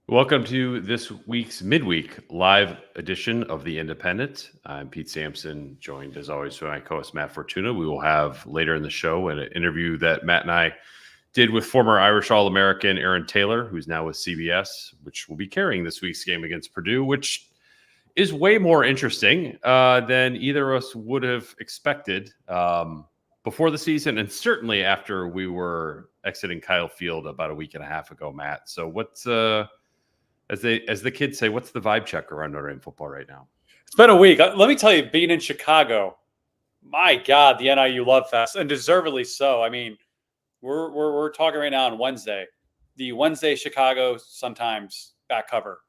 Welcome to this week's midweek live edition of the Independent. I'm Pete Sampson, joined as always by my co-host Matt Fortuna. We will have later in the show an interview that Matt and I did with former Irish All-American Aaron Taylor, who's now with CBS, which will be carrying this week's game against Purdue, which is way more interesting than either of us would have expected before the season, and certainly after we were exiting Kyle Field about a week and a half ago, Matt. So what's as the kids say, what's the vibe check around Notre Dame football right now? It's been a week. Let me tell you, being in Chicago, my God, the NIU Love Fest, and deservedly so. I mean, we're talking right now on Wednesday. The Wednesday Chicago sometimes back cover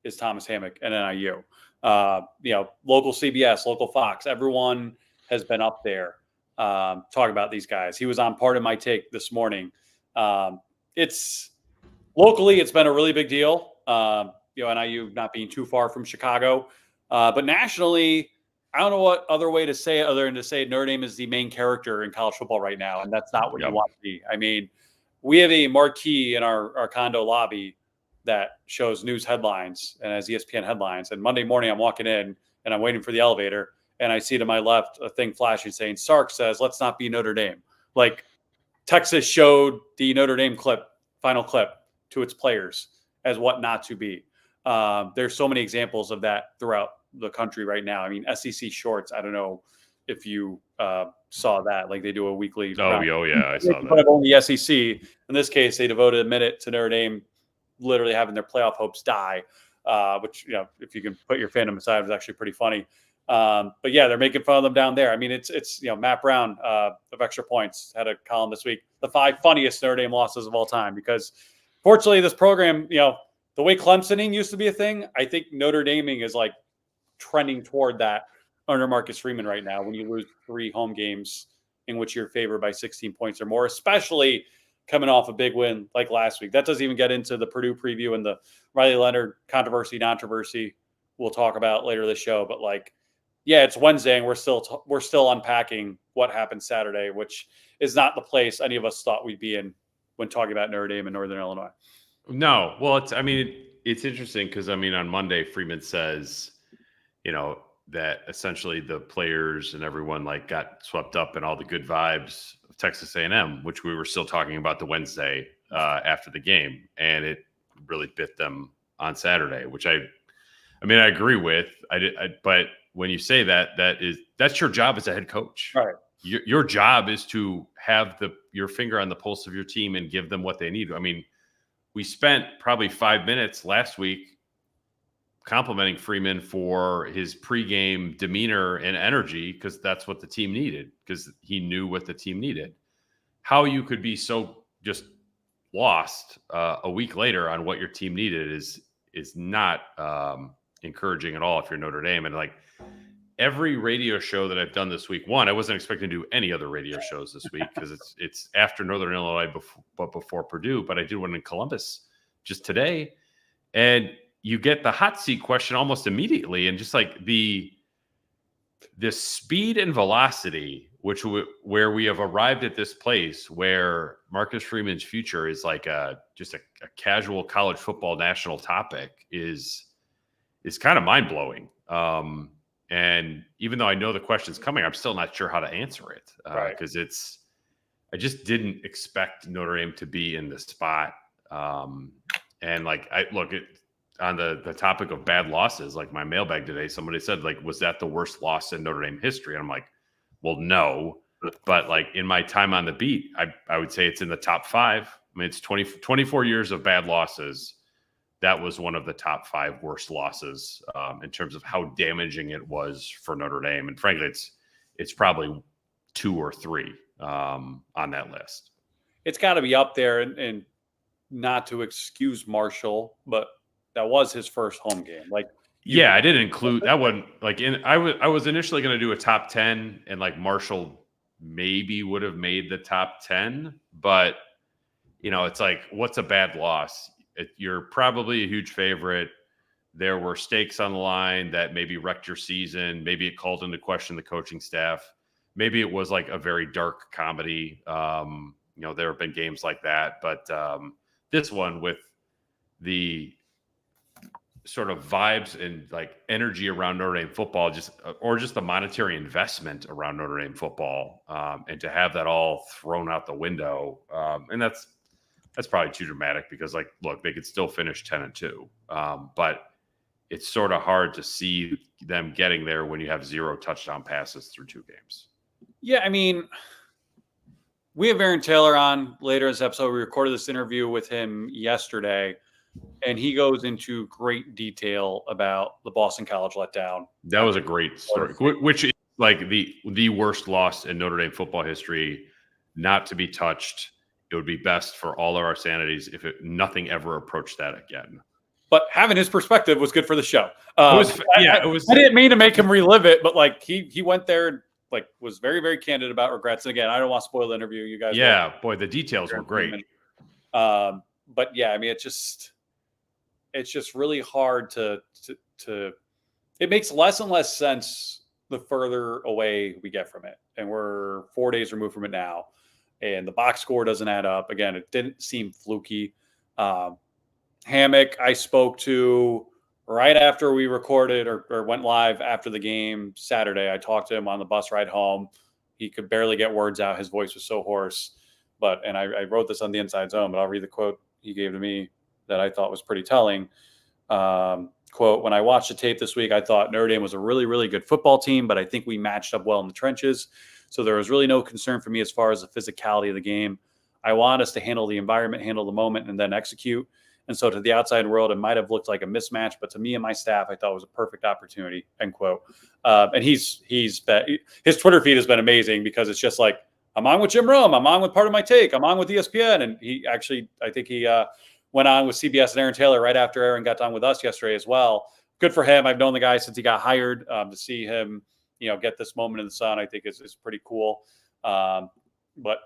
is Thomas Hammock and NIU. Local CBS, local Fox, everyone has been up there talking about these guys. He was on Part of My Take this morning. It's been a really big deal. NIU not being too far from Chicago, but nationally, I don't know what other way to say it other than to say Notre Dame is the main character in college football right now, and that's not what you want to be. I mean, we have a marquee in our condo lobby that shows news headlines and has ESPN headlines. And Monday morning, I'm walking in and I'm waiting for the elevator, and I see to my left a thing flashing saying, "Sark says, let's not be Notre Dame." Like, Texas showed the Notre Dame final clip to its players as what not to be. There's so many examples of that throughout the country right now. I mean, SEC Shorts, I don't know if you saw that. Like, they do a weekly. Oh, yeah, I saw that. But only the SEC. In this case, they devoted a minute to Notre Dame literally having their playoff hopes die, which, if you can put your fandom aside, was actually pretty funny. But yeah, they're making fun of them down there. I mean, it's Matt Brown of Extra Points had a column this week, the 5 funniest Notre Dame losses of all time, because fortunately this program, the way Clemsoning used to be a thing, I think Notre Daming is like trending toward that under Marcus Freeman right now, when you lose 3 home games in which you're favored by 16 points or more, especially coming off a big win like last week. That doesn't even get into the Purdue preview and the Riley Leonard controversy we'll talk about later this show. But it's Wednesday and we're still unpacking what happened Saturday, which is not the place any of us thought we'd be in when talking about Notre Dame and Northern Illinois. No, well, it's interesting because on Monday Freeman says, that essentially the players and everyone got swept up in all the good vibes of Texas A&M, which we were still talking about the Wednesday after the game, and it really bit them on Saturday, which I agree with. But when you say that's your job as a head coach. Right. Your job is to have your finger on the pulse of your team and give them what they need. We spent probably 5 minutes last week complimenting Freeman for his pregame demeanor and energy, because that's what the team needed, because he knew what the team needed. How you could be so just lost a week later on what your team needed is not encouraging at all if you're Notre Dame. And every radio show that I've done this week, I wasn't expecting to do any other radio shows this week because it's after Northern Illinois, but before Purdue. But I did one in Columbus just today, and you get the hot seat question almost immediately, and just the speed and velocity, where we have arrived at this place where Marcus Freeman's future is just a casual college football national topic is kind of mind blowing. And even though I know the question's coming, I'm still not sure how to answer it because I just didn't expect Notre Dame to be in this spot. And on the topic of bad losses, my mailbag today, somebody said, was that the worst loss in Notre Dame history? And I'm like, well, no. But in my time on the beat, I would say it's in the top 5. It's 24 years of bad losses. That was one of the top 5 worst losses in terms of how damaging it was for Notre Dame. And frankly, it's probably 2 or 3 on that list. It's got to be up there, and not to excuse Marshall, but that was his first home game. I didn't include that one. I was initially going to do a top 10, and Marshall maybe would have made the top 10, but it's what's a bad loss? You're probably a huge favorite. There were stakes on the line that maybe wrecked your season. Maybe it called into question the coaching staff. Maybe it was a very dark comedy. There have been games like that, but this one with the sort of vibes and like energy around Notre Dame football, just the monetary investment around Notre Dame football, and to have that all thrown out the window, and that's probably too dramatic because, like, look, they could still finish 10-2, but it's sort of hard to see them getting there when you have 0 touchdown passes through 2 games. Yeah, I mean, we have Aaron Taylor on later in this episode. We recorded this interview with him yesterday, and he goes into great detail about the Boston College letdown. That was a great story, which is like the worst loss in Notre Dame football history, not to be touched. It would be best for all of our sanities if nothing ever approached that again. But having his perspective was good for the show. I didn't mean to make him relive it, but like he went there and like was very, very candid about regrets. And again, I don't want to spoil the interview. You guys, boy, the details were great. But yeah, I mean, it's just really hard to. It makes less and less sense the further away we get from it, and we're 4 days removed from it now, and the box score doesn't add up. Again, it didn't seem fluky. Hammock, I spoke to right after we recorded or went live after the game Saturday. I talked to him on the bus ride home. He could barely get words out. His voice was so hoarse. And I wrote this on the Inside Zone, but I'll read the quote he gave to me that I thought was pretty telling. Quote, when I watched the tape this week, I thought Notre Dame was a really, really good football team, but I think we matched up well in the trenches. So there was really no concern for me as far as the physicality of the game. I want us to handle the environment, handle the moment, and then execute. And so to the outside world, it might have looked like a mismatch, but to me and my staff, I thought it was a perfect opportunity, end quote. And his Twitter feed has been amazing because it's just like, I'm on with Jim Rome. I'm on with Part of My Take. I'm on with ESPN. And he actually, I think he went on with CBS and Aaron Taylor right after Aaron got done with us yesterday as well. Good for him. I've known the guy since he got hired. To see him, get this moment in the sun, I think is pretty cool. But,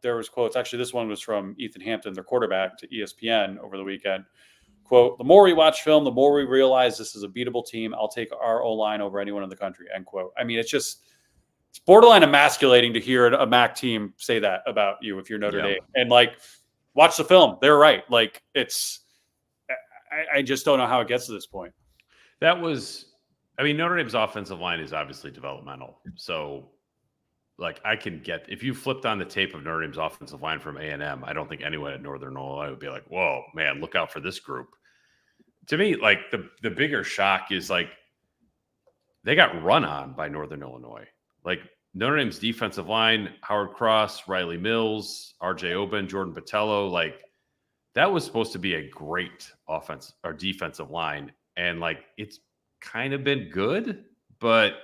there was quotes. Actually, this one was from Ethan Hampton, their quarterback, to ESPN over the weekend. Quote, the more we watch film, the more we realize this is a beatable team. I'll take our O-line over anyone in the country, end quote. I mean, it's borderline emasculating to hear a MAC team say that about you if you're Notre Dame. And, watch the film. They're right. I just don't know how it gets to this point. Notre Dame's offensive line is obviously developmental. So, I can get, if you flipped on the tape of Notre Dame's offensive line from A&M, I don't think anyone at Northern Illinois would be like, whoa, man, look out for this group. To me, the bigger shock is they got run on by Northern Illinois. Notre Dame's defensive line, Howard Cross, Riley Mills, RJ Oben, Jordan Botello, that was supposed to be a great offense or defensive line. And it's kind of been good, but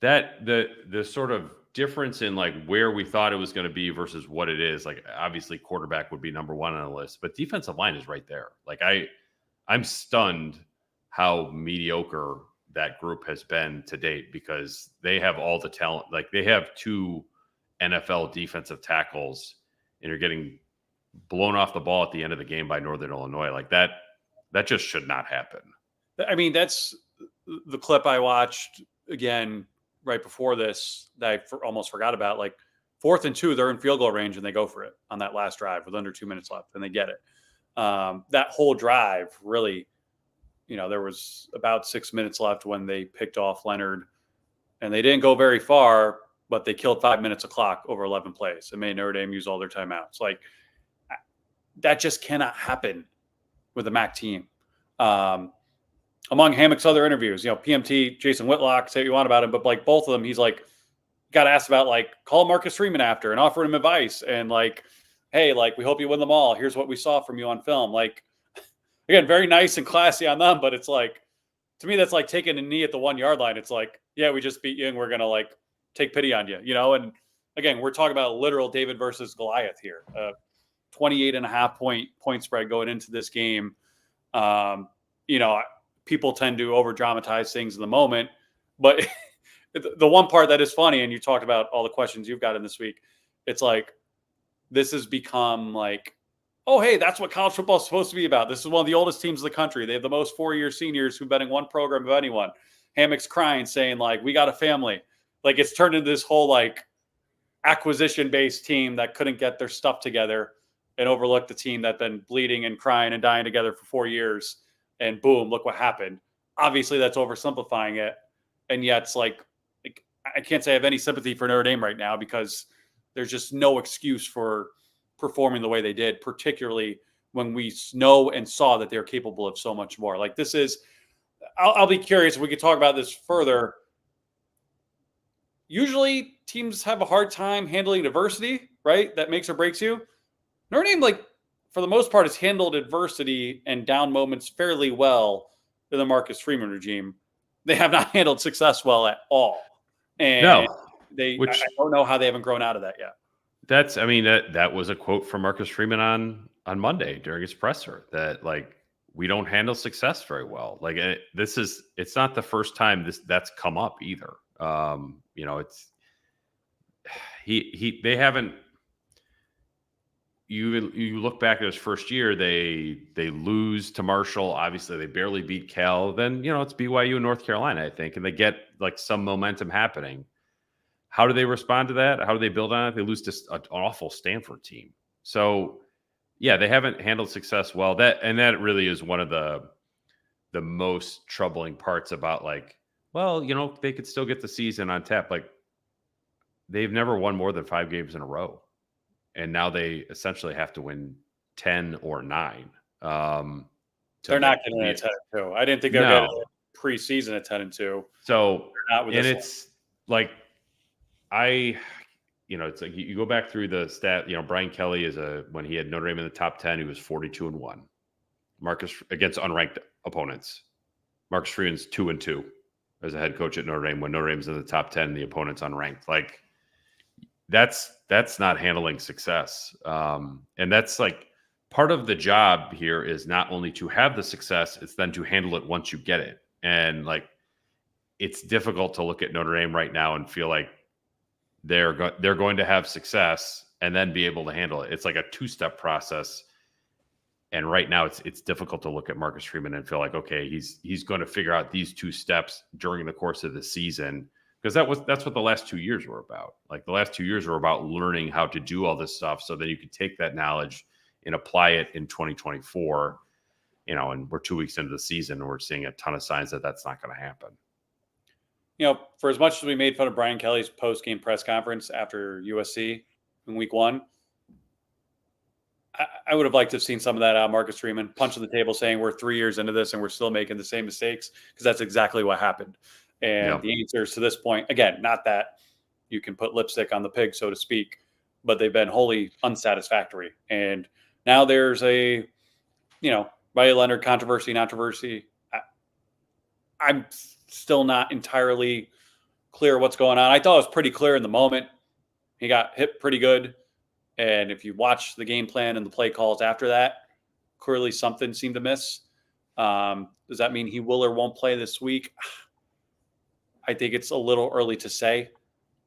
that the sort of difference in where we thought it was going to be versus what it is, obviously quarterback would be number one on the list, but defensive line is right there. I'm stunned how mediocre that group has been to date because they have all the talent. They have 2 NFL defensive tackles and you're getting blown off the ball at the end of the game by Northern Illinois. That just should not happen. I mean, that's the clip I watched again right before this that I almost forgot about. 4th and 2, they're in field goal range and they go for it on that last drive with under 2 minutes left and they get it. That whole drive really, there was about 6 minutes left when they picked off Leonard and they didn't go very far, but they killed 5 minutes of clock over 11 plays and made Notre Dame use all their timeouts. That just cannot happen with a MAC team. Among Hammock's other interviews, PMT, Jason Whitlock, say what you want about him, but both of them, he's got asked about call Marcus Freeman after and offer him advice and hey, we hope you win them all. Here's what we saw from you on film. Again, very nice and classy on them, but it's to me, that's taking a knee at the 1 yard line. It's yeah, we just beat you and we're going to take pity on you, And again, we're talking about literal David versus Goliath here. 28.5 point spread going into this game. People tend to over dramatize things in the moment, but the one part that is funny, and you talked about all the questions you've got in this week. It's this has become oh, hey, that's what college football is supposed to be about. This is one of the oldest teams in the country. They have the most 4-year seniors who've been in one program of anyone. Hammock's crying, saying we got a family. It's turned into this whole acquisition-based team that couldn't get their stuff together and overlooked the team that's been bleeding and crying and dying together for 4 years. and boom, look what happened. Obviously, that's oversimplifying it. And yet it's like I can't say I have any sympathy for Notre Dame right now because there's just no excuse for performing the way they did, particularly when we know and saw that they're capable of so much more. Like this is, I'll be curious if we could talk about this further. Usually teams have a hard time handling adversity, right? That makes or breaks you. Notre Dame, like for the most part, has handled adversity and down moments fairly well in the Marcus Freeman regime. They have not handled success well at all. And I don't know how they haven't grown out of that yet. That was a quote from Marcus Freeman on Monday during his presser that like we don't handle success very well. Like it's not the first time that's come up either. They haven't. You look back at his first year, they lose to Marshall. Obviously, they barely beat Cal. Then it's BYU and North Carolina, I think, and they get like some momentum happening. How do they respond to that? How do they build on it? They lose to an awful Stanford team. So, yeah, they haven't handled success well. That really is one of the most troubling parts about like, well, they could still get the season on tap. Like, they've never won more than 5 games in a row, and now they essentially have to win 10 or 9. They're not getting a 10-2. I didn't think they'd get a preseason at 10-2. So, and it's like. It's like you go back through the stat, Brian Kelly when he had Notre Dame in the top 10, he was 42-1. Marcus against unranked opponents. Marcus Freeman's 2-2 as a head coach at Notre Dame when Notre Dame's in the top 10, the opponent's unranked. Like that's not handling success. And that's like part of the job here is not only to have the success, it's then to handle it once you get it. And like, it's difficult to look at Notre Dame right now and feel like they're going to have success and then be able to handle it. It's like a 2-step process. And right now it's difficult to look at Marcus Freeman and feel like, okay, he's going to figure out these 2 steps during the course of the season. Because that's what the last 2 years were about. Like the last 2 years were about learning how to do all this stuff so that you could take that knowledge and apply it in 2024, and we're 2 weeks into the season and we're seeing a ton of signs that that's not going to happen. For as much as we made fun of Brian Kelly's post-game press conference after USC in week 1, I would have liked to have seen some of that out of Marcus Freeman, punching the table saying we're 3 years into this and we're still making the same mistakes, because that's exactly what happened. And the answers to this point, again, not that you can put lipstick on the pig, so to speak, but they've been wholly unsatisfactory. And now there's a, Riley Leonard controversy. I'm still not entirely clear what's going on. I thought it was pretty clear in the moment. He got hit pretty good. And if you watch the game plan and the play calls after that, clearly something seemed to miss. Does that mean he will or won't play this week? I think it's a little early to say.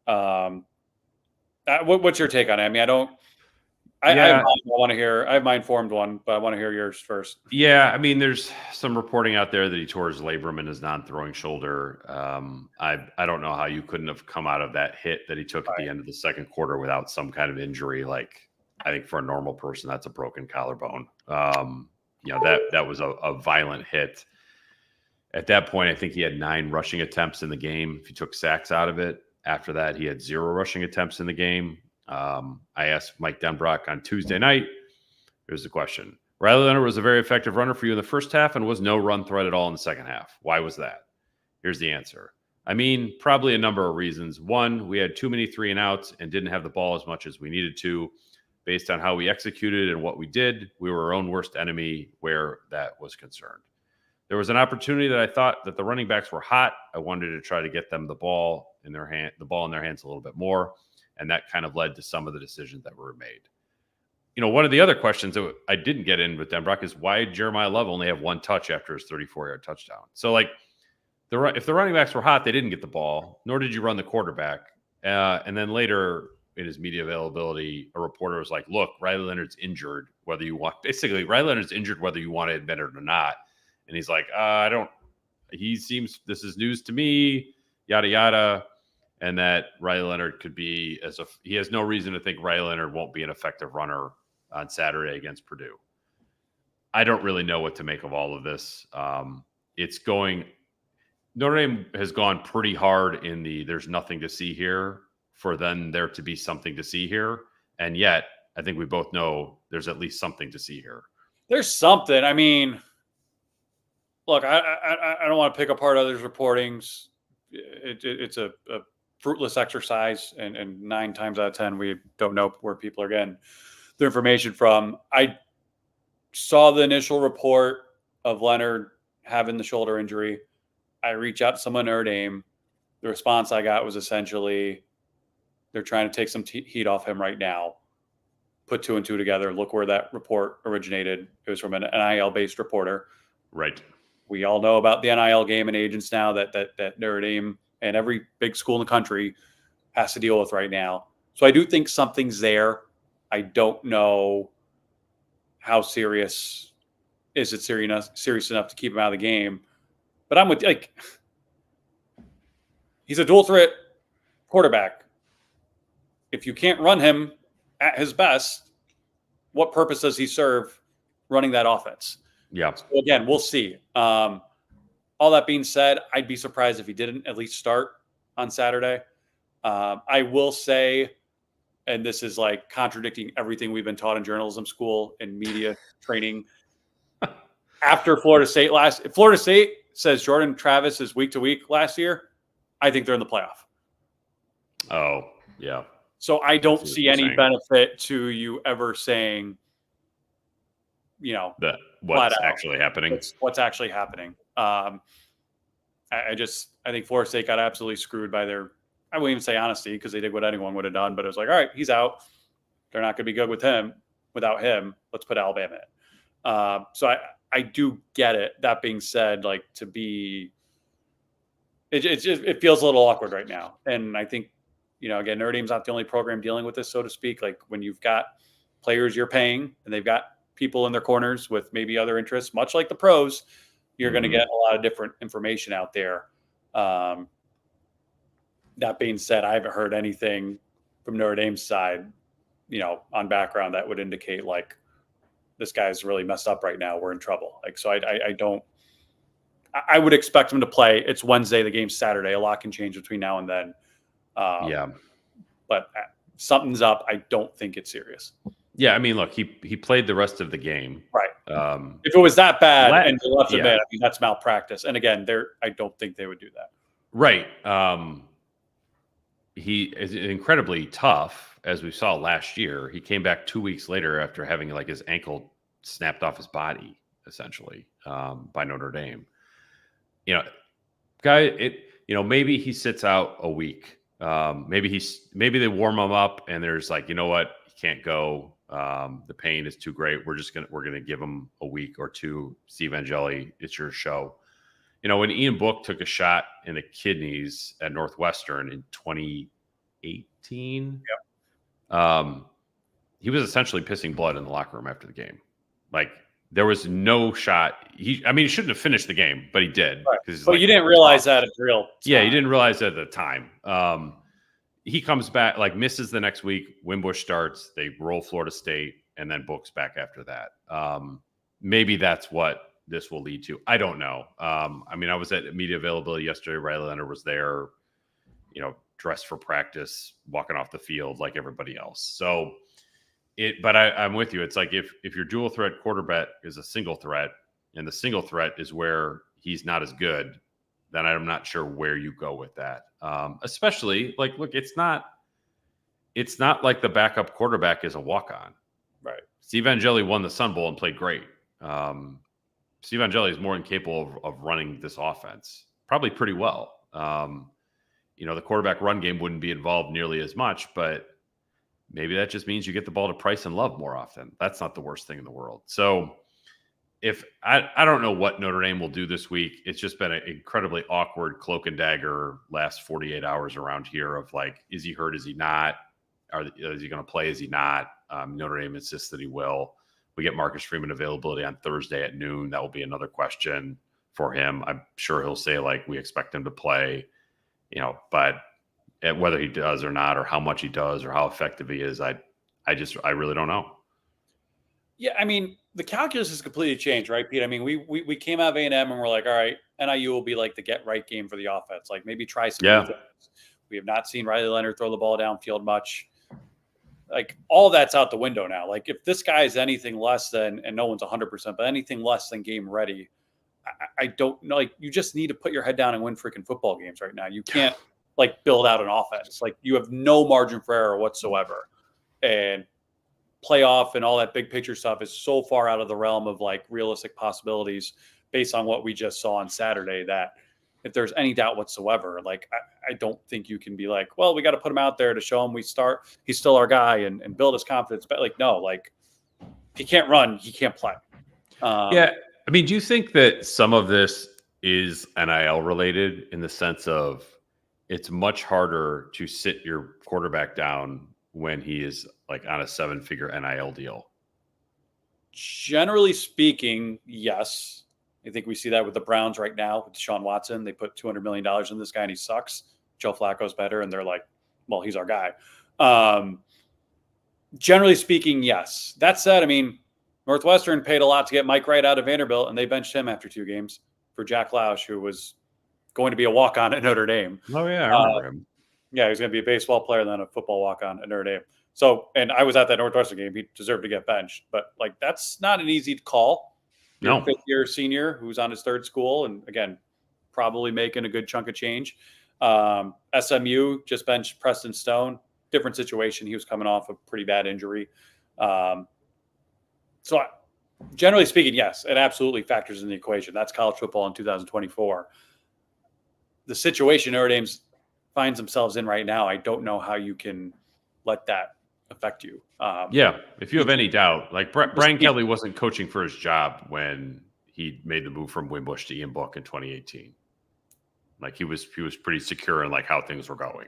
What's your take on it? I mean, I want to hear. I have my informed one, but I want to hear yours first. Yeah, I mean, there's some reporting out there that he tore his labrum in his non-throwing shoulder. I don't know how you couldn't have come out of that hit that he took at the end of the second quarter without some kind of injury. Like, I think for a normal person, that's a broken collarbone. That was a violent hit. At that point, I think he had 9 rushing attempts in the game. If you took sacks out of it, after that, he had 0 rushing attempts in the game. I asked Mike Denbrock on Tuesday night. Here's the question. Riley Leonard was a very effective runner for you in the first half and was no run threat at all in the second half. Why was that? Here's the answer. I mean, probably a number of reasons. One, we had too many 3-and-outs and didn't have the ball as much as we needed to. Based on how we executed and what we did, we were our own worst enemy where that was concerned. There was an opportunity that I thought that the running backs were hot. I wanted to try to get them the ball in their hands a little bit more. And that kind of led to some of the decisions that were made. One of the other questions that I didn't get in with Denbrock is why did Jeremiah Love only have 1 touch after his 34-yard touchdown? So, like, if the running backs were hot, they didn't get the ball, nor did you run the quarterback. And then later in his media availability, a reporter was like, look, Riley Leonard's injured, whether you want – basically, Riley Leonard's injured whether you want to admit it or not. And he's like, this is news to me, yada, yada. And that Riley Leonard could be he has no reason to think Riley Leonard won't be an effective runner on Saturday against Purdue. I don't really know what to make of all of this. Notre Dame has gone pretty hard in there's nothing to see here for then there to be something to see here. And yet, I think we both know there's at least something to see here. There's something. I mean, look, I don't want to pick apart others' reportings. It's a fruitless exercise, and 9 times out of 10, we don't know where people are getting their information from. I saw the initial report of Leonard having the shoulder injury. I reached out to someone at Notre Dame. The response I got was essentially, they're trying to take some heat off him right now. Put 2 and 2 together. Look where that report originated. It was from an NIL-based reporter. Right. We all know about the NIL game and agents now that Notre Dame and every big school in the country has to deal with right now. So I do think something's there. I don't know how serious is it serious enough to keep him out of the game. But I'm with, like, he's a dual threat quarterback. If you can't run him at his best, what purpose does he serve running that offense? Yeah. So again, we'll see. All that being said, I'd be surprised if he didn't at least start on Saturday. I will say, and this is like contradicting everything we've been taught in journalism school and media training. After Florida State if Florida State says Jordan Travis is week to week last year, I think they're in the playoff. Oh, yeah. So I don't see any benefit to you ever saying, what's actually happening. What's actually happening. I think Florida State got absolutely screwed by I wouldn't even say honesty, because they did what anyone would have done, but it was like, all right, he's out. They're not going to be good without him. Let's put Alabama in. So I do get it. That being said, like, it feels a little awkward right now. And I think, again, Notre Dame's not the only program dealing with this, so to speak. Like, when you've got players you're paying and they've got people in their corners with maybe other interests, much like the pros, you're going to get a lot of different information out there. That being said, I haven't heard anything from Notre Dame's side, on background that would indicate, like, this guy's really messed up right now. We're in trouble. Like, so I would expect him to play. It's Wednesday. The game's Saturday. A lot can change between now and then. But something's up. I don't think it's serious. Yeah, I mean, look, he played the rest of the game. Right. If it was that bad and they left him in, I mean, that's malpractice. And again, I don't think they would do that. Right. He is incredibly tough, as we saw last year. He came back 2 weeks later after having, like, his ankle snapped off his body, essentially, by Notre Dame. Maybe he sits out a week. Maybe they warm him up and there's like, you know what, he can't go. The pain is too great. We're going to give him a week or two. Steve Angeli, it's your show. When Ian Book took a shot in the kidneys at Northwestern in 2018, he was essentially pissing blood in the locker room after the game. Like, there was no shot. He shouldn't have finished the game, but he did. Right. But you didn't realize that at real time. Yeah, you didn't realize that at the time. He comes back, like, misses the next week. Wimbush starts. They roll Florida State, and then Book's back after that. Maybe that's what this will lead to. I don't know. I was at media availability yesterday. Riley Leonard was there, dressed for practice, walking off the field like everybody else. So but I'm with you. It's like, if your dual threat quarterback is a single threat, and the single threat is where he's not as good, then I'm not sure where you go with that. Especially, like, look, it's not like the backup quarterback is a walk-on. Right. Steve Angeli won the Sun Bowl and played great. Steve Angeli is more than capable of running this offense, probably pretty well. The quarterback run game wouldn't be involved nearly as much, but maybe that just means you get the ball to Price and Love more often. That's not the worst thing in the world. So if I don't know what Notre Dame will do this week. It's just been an incredibly awkward cloak and dagger last 48 hours around here of, like, is he hurt? Is he not? Is he going to play? Is he not? Notre Dame insists that he will. We get Marcus Freeman availability on Thursday at noon. That will be another question for him. I'm sure he'll say, like, we expect him to play, but whether he does or not, or how much he does, or how effective he is, I really don't know. Yeah, I mean, the calculus has completely changed, right, Pete? I mean, we came out of A&M and we're like, all right, NIU will be like the get right game for the offense. Like maybe try some new Yeah. things. We have not seen Riley Leonard throw the ball downfield much. Like all that's out the window now. Like if this guy is anything less than, and no one's 100%, but anything less than game ready, I don't know. Like you just need to put your head down and win freaking football games right now. You can't like build out an offense. Like you have no margin for error whatsoever. And playoff and all that big picture stuff is so far out of the realm of like realistic possibilities based on what we just saw on Saturday that if there's any doubt whatsoever, like I don't think you can be like, well, we got to put him out there to show him he's still our guy and build his confidence. But like, no, like he can't run, he can't play. Yeah. I mean, do you think that some of this is NIL related in the sense of it's much harder to sit your quarterback down when he is like on a 7-figure NIL deal? Generally speaking, yes. I think we see that with the Browns right now with Deshaun Watson. They put $200 million in this guy and he sucks. Joe Flacco's better. And they're like, well, he's our guy. Generally speaking, yes. That said, I mean, Northwestern paid a lot to get Mike Wright out of Vanderbilt and they benched him after 2 games for Jack Lausch, who was going to be a walk-on at Notre Dame. Oh, yeah. I remember him. Yeah, he was going to be a baseball player, then a football walk-on at Notre Dame. So, and I was at that Northwestern game. He deserved to get benched. But, like, that's not an easy call. You're a fifth-year senior who's on his 3rd school and, again, probably making a good chunk of change. SMU just benched Preston Stone. Different situation. He was coming off a pretty bad injury. So, generally speaking, yes, it absolutely factors in the equation. That's college football in 2024. The situation Notre Dame finds themselves in right now, I don't know how you can let that affect you. Yeah, if you have any doubt, like Brian Kelly wasn't coaching for his job when he made the move from Wimbush to Ian Book in 2018. Like he was pretty secure in like how things were going.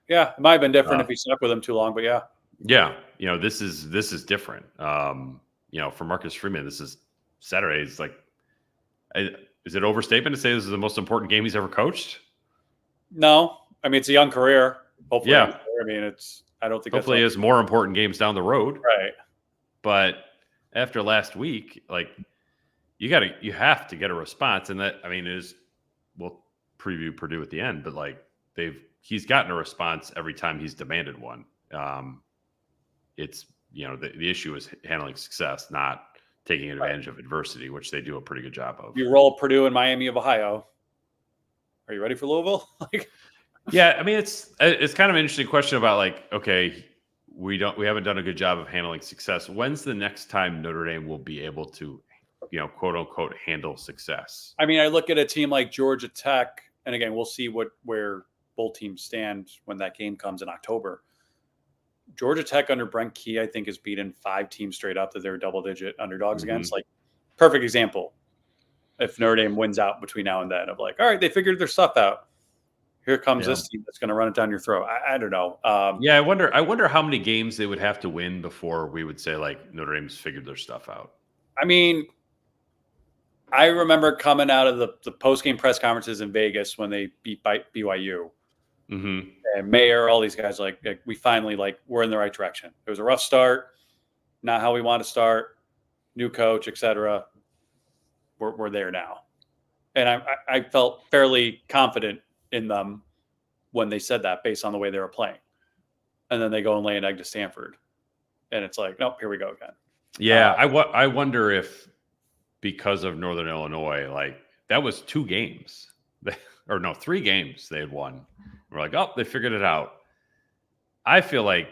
Yeah, it might have been different if he stuck with him too long, but yeah. Yeah, this is different. For Marcus Freeman, this is Saturday. It's like, is it overstatement to say this is the most important game he's ever coached? No, I mean it's a young career. Hopefully, yeah. I mean I don't think hopefully has more important games down the road. Right. But after last week, like you have to get a response, and that we'll preview Purdue at the end, but like he's gotten a response every time he's demanded one. It's the issue is handling success, not taking advantage of adversity, which they do a pretty good job of. You roll Purdue and Miami of Ohio. Are you ready for Louisville? Yeah, I mean it's kind of an interesting question about like, okay, we haven't done a good job of handling success. When's the next time Notre Dame will be able to, quote unquote, handle success? I mean, I look at a team like Georgia Tech, and again, we'll see where both teams stand when that game comes in October. Georgia Tech under Brent Key, I think, has beaten 5 teams straight up that they're double-digit underdogs against. Like, perfect example. If Notre Dame wins out between now and then, of like, all right, they figured their stuff out. Here comes this team that's going to run it down your throat. I don't know. I wonder how many games they would have to win before we would say like Notre Dame's figured their stuff out. I mean, I remember coming out of the post-game press conferences in Vegas when they beat BYU. Mm-hmm. And Mayer, all these guys, like we finally we're in the right direction. It was a rough start, not how we want to start. New coach, etc. We're there now, and I felt fairly confident in them when they said that based on the way they were playing. And then they go and lay an egg to Stanford, and it's like, nope, here we go again. Yeah, I wonder if because of Northern Illinois, like that was 2 games, or no, 3 games they had won. We're like, oh, they figured it out. I feel like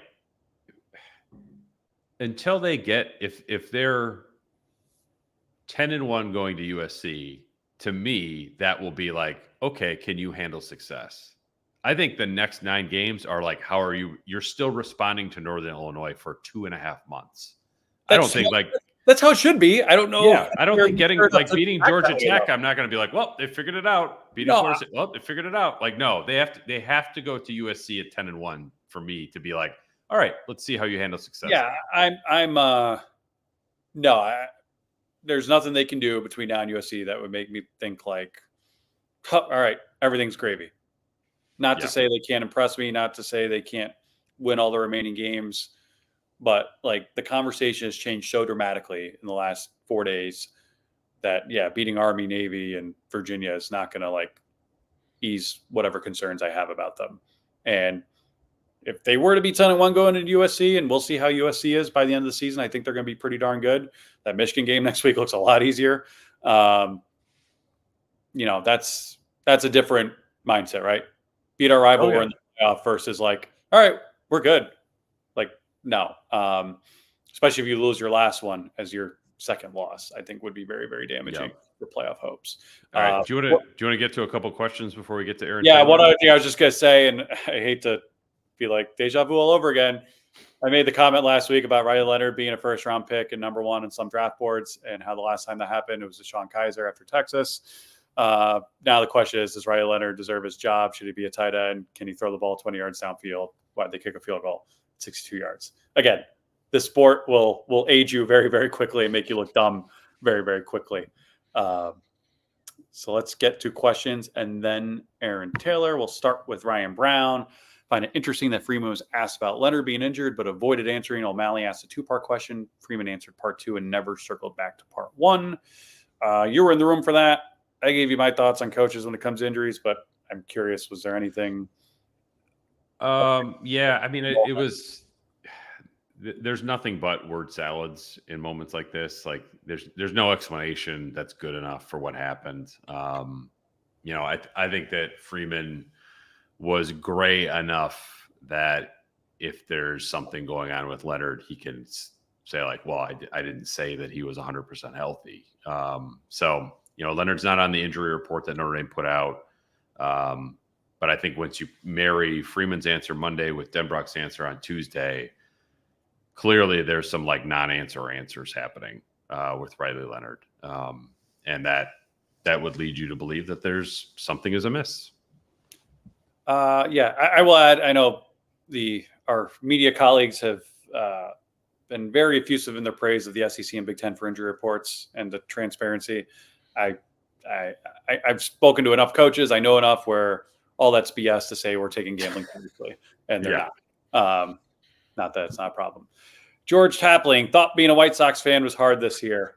until they get, if they're 10-1 going to USC, to me, that will be like, okay, can you handle success? I think the next 9 games are like, how are you? You're still responding to Northern Illinois for 2.5 months. I don't think that's how it should be. I don't know. Yeah, I don't think beating Georgia Tech, I'm not going to be like, well, they figured it out. Beating Florida State, well, they figured it out. Like, no, they have to go to USC at 10-1 for me to be like, all right, let's see how you handle success. Yeah, there's nothing they can do between now and USC that would make me think like, all right, everything's gravy. Not to say they can't impress me, not to say they can't win all the remaining games. but like the conversation has changed so dramatically in the last 4 days that beating Army, Navy, and Virginia is not going to like ease whatever concerns I have about them. And if they were to be 10-1 going into USC, and we'll see how USC is by the end of the season, I think they're going to be pretty darn good. That Michigan game next week looks a lot easier. That's a different mindset, right? Beat our rival, we're in the playoff versus like, all right, we're good. Like, no. Especially if you lose your last one as your second loss, I think would be very, very damaging for playoff hopes. All right. Do you want to get to a couple questions before we get to Aaron? Yeah, one other thing I was just going to say, and I hate to be like deja vu all over again. I made the comment last week about Riley Leonard being a first-round pick and number one in some draft boards, and how the last time that happened, it was Deshaun Kaiser after Texas. Now the question is, does Riley Leonard deserve his job? Should he be a tight end? Can he throw the ball 20 yards downfield? Why did they kick a field goal 62 yards? Again, this sport will age you very, very quickly and make you look dumb very, very quickly. So let's get to questions, and then Aaron Taylor. We'll start with Ryan Brown. Find it interesting that Freeman was asked about Leonard being injured, but avoided answering. O'Malley asked a two-part question. Freeman answered part two and never circled back to part one. You were in the room for that. I gave you my thoughts on coaches when it comes to injuries, but I'm curious, was there anything? Yeah, I mean, it was. There's nothing but word salads in moments like this. Like, there's no explanation that's good enough for what happened. I think that Freeman was gray enough that if there's something going on with Leonard, he can say like, well, I didn't say that he was 100% healthy. Leonard's not on the injury report that Notre Dame put out. But I think once you marry Freeman's answer Monday with Denbrock's answer on Tuesday, clearly there's some like non-answer answers happening with Riley Leonard. And that would lead you to believe that there's something is amiss. I will add, I know our media colleagues have been very effusive in their praise of the SEC and Big Ten for injury reports and the transparency. I've spoken to enough coaches. I know enough where all that's BS to say we're taking gambling seriously, and they're not. Not that it's not a problem. George Tapling thought being a White Sox fan was hard this year.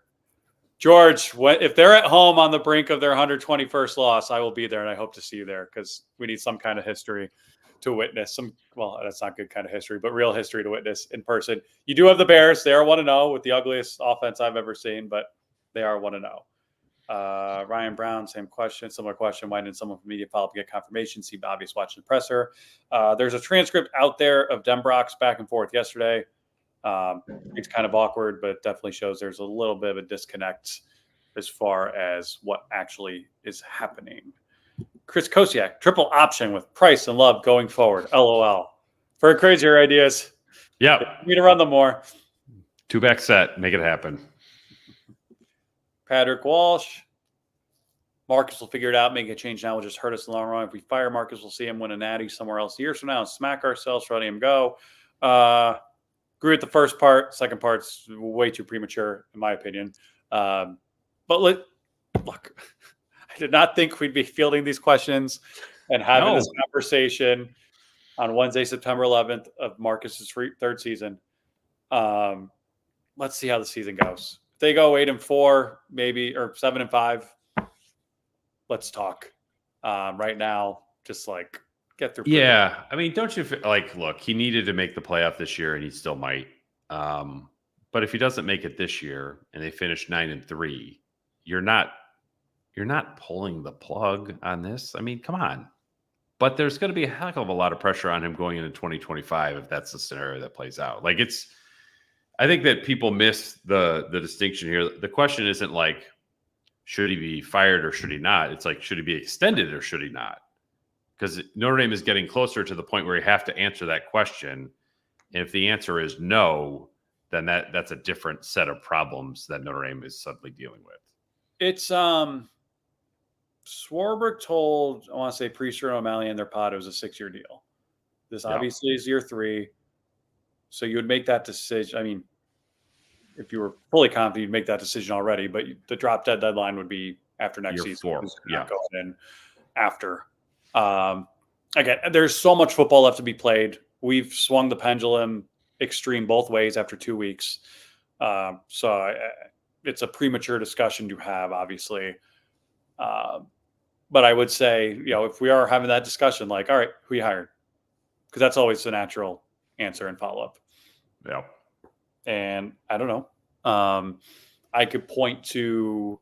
George, if they're at home on the brink of their 121st loss, I will be there, and I hope to see you there because we need some kind of history to witness. That's not good kind of history, but real history to witness in person. You do have the Bears. They are 1-0 with the ugliest offense I've ever seen, but they are 1-0. Ryan Brown, similar question. Why didn't someone from media follow up to get confirmation? Seemed obvious watching the presser. There's a transcript out there of Denbrock's back and forth yesterday. It's kind of awkward, but it definitely shows there's a little bit of a disconnect as far as what actually is happening. Chris Kosiak, triple option with Price and Love going forward. LOL. For crazier ideas. Yeah. We need to run them more. 2-back set. Make it happen. Patrick Walsh. Marcus will figure it out. Making a change now will just hurt us in the long run. If we fire Marcus, we'll see him win a natty somewhere else years from now and smack ourselves for letting him go. Agree with the first part. Second part's way too premature, in my opinion. But look, I did not think we'd be fielding these questions and having this conversation on Wednesday, September 11th of Marcus's third season. Let's see how the season goes. If they go 8-4, maybe, or 7-5, let's talk. Right now, just like get through. Yeah. I mean, don't you look, he needed to make the playoff this year and he still might. But if he doesn't make it this year and they finish 9-3, you're not pulling the plug on this. I mean, come on. But there's going to be a heck of a lot of pressure on him going into 2025 if that's the scenario that plays out. I think that people miss the distinction here. The question isn't like, should he be fired or should he not? It's like, should he be extended or should he not? Because Notre Dame is getting closer to the point where you have to answer that question. And if the answer is no, then that's a different set of problems that Notre Dame is suddenly dealing with. It's Swarbrick told, I want to say Priester and O'Malley in their pod, it was a 6-year deal. This obviously is year 3. So you would make that decision. I mean, if you were fully confident, you'd make that decision already, but the drop dead deadline would be after next year season. 4. Yeah. Going in after. Again, there's so much football left to be played. We've swung the pendulum extreme both ways after 2 weeks. It's a premature discussion to have, obviously. But I would say, if we are having that discussion, like, all right, who you hired? Because that's always the natural answer and follow-up. Yeah. And I don't know. I could point to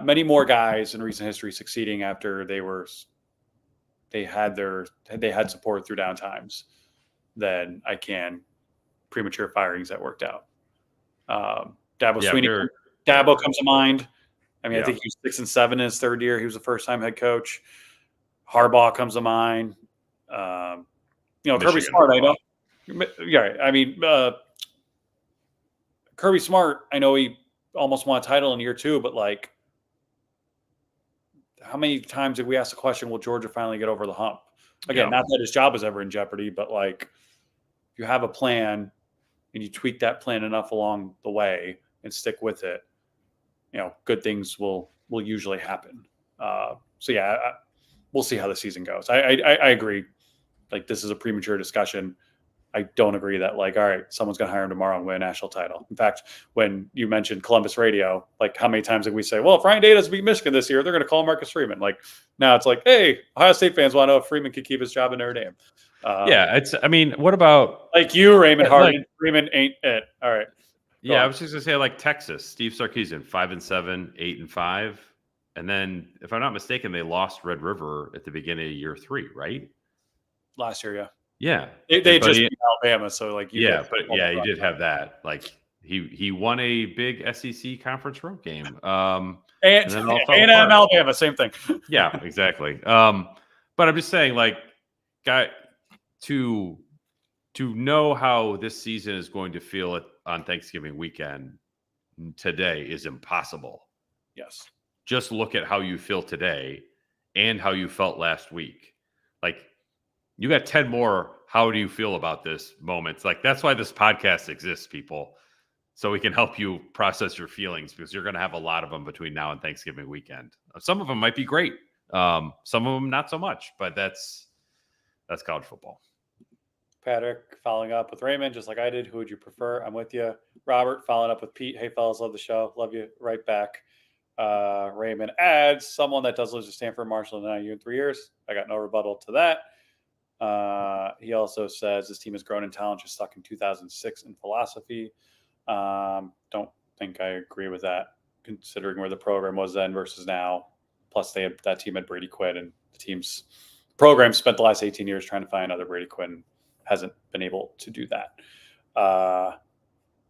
many more guys in recent history succeeding after they had support through down times than I can premature firings that worked out. Sweeney, Dabo comes to mind. I mean, I think he was 6-7 in his third year. He was a first-time head coach. Harbaugh comes to mind. Kirby Smart, I know. Yeah, I mean, Kirby Smart, I know he almost won a title in year 2, but like, how many times did we ask the question, will Georgia finally get over the hump? Again, not that his job is ever in jeopardy, but like, if you have a plan and you tweak that plan enough along the way and stick with it, good things will usually happen. We'll see how the season goes. I agree. Like, this is a premature discussion. I don't agree that, like, all right, someone's going to hire him tomorrow and win a national title. In fact, when you mentioned Columbus radio, like, how many times did we say, well, if Ryan Day doesn't beat Michigan this year, they're going to call Marcus Freeman. Like, now it's like, hey, Ohio State fans want to know if Freeman could keep his job in Notre Dame. What about like you, Raymond Harden? Freeman ain't it. All right. Yeah, I was just going to say, like, Texas, Steve Sarkisian, 5-7, 8-5. And then, if I'm not mistaken, they lost Red River at the beginning of year 3, right? Last year, yeah. Yeah. They just beat Alabama, so like he did have that. Like, he won a big SEC conference road game. And Alabama, same thing. Yeah, exactly. But I'm just saying, like, to know how this season is going to feel on Thanksgiving weekend today is impossible. Yes. Just look at how you feel today and how you felt last week. Like, you got 10 more. How do you feel about this moments? Like, that's why this podcast exists, people. So we can help you process your feelings, because you're going to have a lot of them between now and Thanksgiving weekend. Some of them might be great. Some of them not so much, but that's college football. Patrick following up with Raymond, just like I did. Who would you prefer? I'm with you. Robert following up with Pete. Hey, fellas, love the show. Love you right back. Raymond adds, someone that does lose to Stanford, Marshall, and NIU in 3 years. I got no rebuttal to that. He also says this team has grown in talent, just stuck in 2006 in philosophy. Don't think I agree with that, considering where the program was then versus now. Plus, that team had Brady Quinn, and the program spent the last 18 years trying to find another Brady Quinn. Hasn't been able to do that.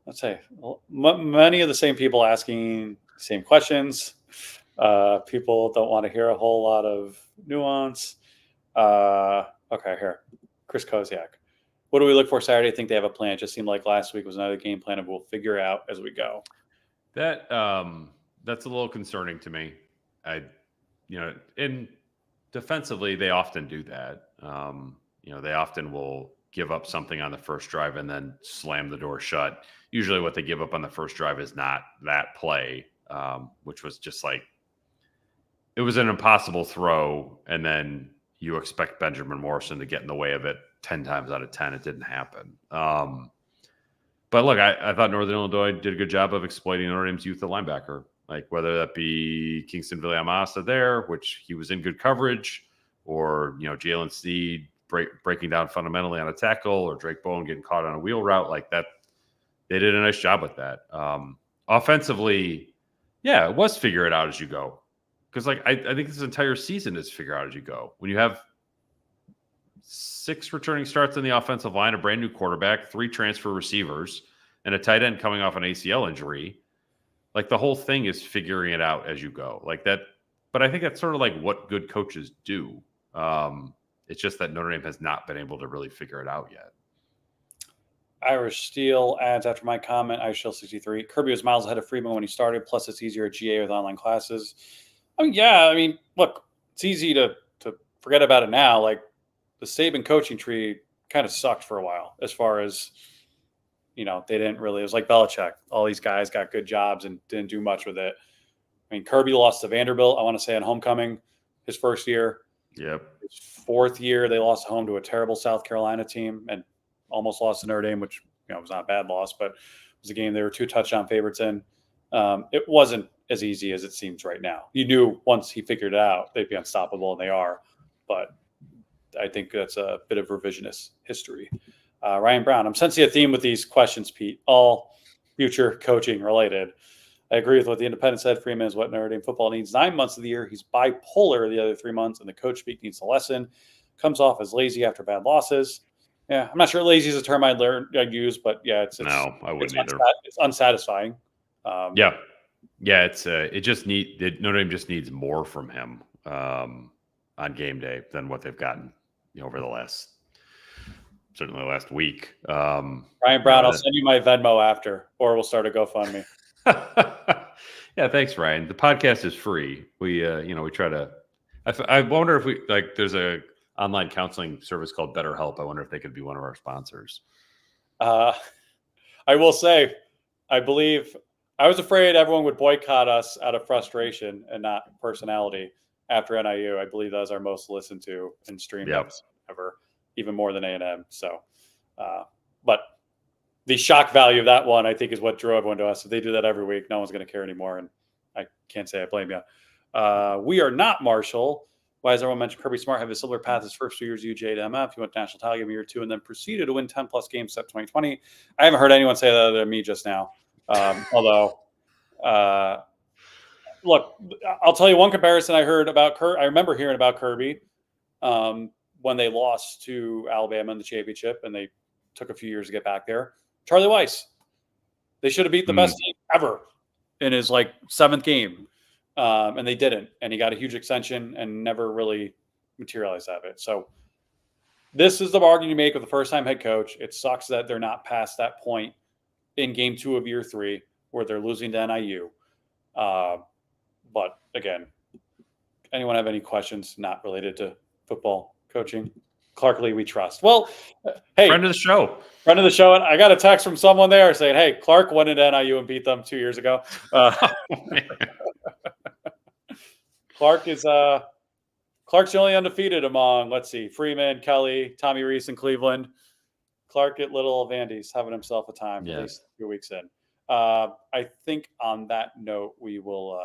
Let's say many of the same people asking the same questions. People don't want to hear a whole lot of nuance. Okay, here. Chris Koziak. What do we look for Saturday? I think they have a plan. It just seemed like last week was another game plan, and we'll figure it out as we go. That's a little concerning to me. And defensively, they often do that. They often will give up something on the first drive and then slam the door shut. Usually what they give up on the first drive is not that play, which was just like, it was an impossible throw, and then you expect Benjamin Morrison to get in the way of it 10 times out of 10. It didn't happen. But look, I thought Northern Illinois did a good job of exploiting Notre Dame's youth at linebacker, like whether that be Kingston Villamasa there, which he was in good coverage, or, Jalen Sneed breaking down fundamentally on a tackle, or Drake Bowen getting caught on a wheel route like that. They did a nice job with that. Offensively, yeah, it was figure it out as you go. Because, like, I think this entire season is figure out as you go. When you have 6 returning starts on the offensive line, a brand new quarterback, 3 transfer receivers, and a tight end coming off an ACL injury, like, the whole thing is figuring it out as you go. Like that. But I think that's sort of like what good coaches do. It's just that Notre Dame has not been able to really figure it out yet. Irish Steel adds, after my comment, Irish Steel 63, Kirby was miles ahead of Freeman when he started, plus it's easier at GA with online classes. Look, it's easy to forget about it now. Like, the Saban coaching tree kind of sucked for a while, as far as, they didn't really, it was like Belichick. All these guys got good jobs and didn't do much with it. I mean, Kirby lost to Vanderbilt, I want to say, on homecoming his first year. Yep. His fourth year, they lost at home to a terrible South Carolina team and almost lost to Notre Dame, which was not a bad loss, but it was a game they were 2 touchdown favorites in. It wasn't as easy as it seems right now. You knew once he figured it out, they'd be unstoppable, and they are. But I think that's a bit of revisionist history. Ryan Brown, I'm sensing a theme with these questions, Pete, all future coaching related. I agree with what the Independent said. Freeman is what Notre Dame football needs 9 months of the year. He's bipolar the other 3 months, and the coach speak needs a lesson. Comes off as lazy after bad losses. Yeah, I'm not sure lazy is a term I'd use, but yeah, it's no, I wouldn't either. It's unsatisfying. Yeah, it's Notre Dame just needs more from him on game day than what they've gotten over the certainly last week. Ryan Brown, I'll send you my Venmo after, or we'll start a GoFundMe. Yeah, thanks, Ryan. The podcast is free. We try to. I wonder if there's a online counseling service called BetterHelp. I wonder if they could be one of our sponsors. I will say, I believe I was afraid everyone would boycott us out of frustration and not personality after NIU. I believe that was our most listened to and streamed ever, even more than A&M. So, but the shock value of that one, I think, is what drew everyone to us. If they do that every week, no one's going to care anymore. And I can't say I blame you. We are not Marshall. Why does everyone mention Kirby Smart have a similar path his first 2 years at UJ to MF? He went to national title game year 2 and then proceeded to win 10-plus games except 2020. I haven't heard anyone say that other than me just now. Although, look, I'll tell you one comparison I heard about I remember hearing about Kirby when they lost to Alabama in the championship and they took a few years to get back there. Charlie Weiss. They should have beat the best team ever in his 7th game. And they didn't. And he got a huge extension and never really materialized out of it. So this is the bargain you make with the first-time head coach. It sucks that they're not past that point in game 2 of year 3 where they're losing to NIU. But again, anyone have any questions not related to football coaching? Clark Lee, we trust. Well, hey. Friend of the show. Friend of the show. And I got a text from someone there saying, hey, Clark went into NIU and beat them 2 years ago. Clark's the only undefeated among, let's see, Freeman, Kelly, Tommy Reese in Cleveland. Clark at Little Vandy's having himself a time, at least 2 weeks in. I think on that note, we'll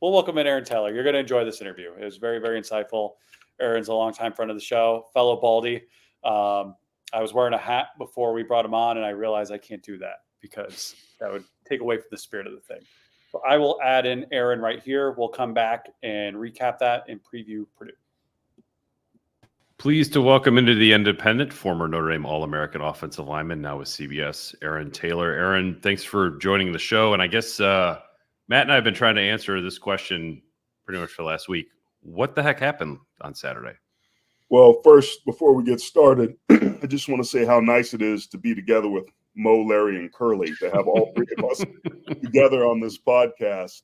welcome in Aaron Taylor. You're going to enjoy this interview. It was very, very insightful. Aaron's a longtime friend of the show, fellow Baldy. I was wearing a hat before we brought him on, and I realized I can't do that because that would take away from the spirit of the thing. So I will add in Aaron right here. We'll come back and recap that and preview Purdue. Pleased to welcome into the Independent, former Notre Dame All-American offensive lineman, now with CBS, Aaron Taylor. Aaron, thanks for joining the show. And I guess Matt and I have been trying to answer this question pretty much for the last week. What the heck happened on Saturday? Well, first, before we get started, I just want to say how nice it is to be together with Mo, Larry, and Curly, to have all 3 of us together on this podcast.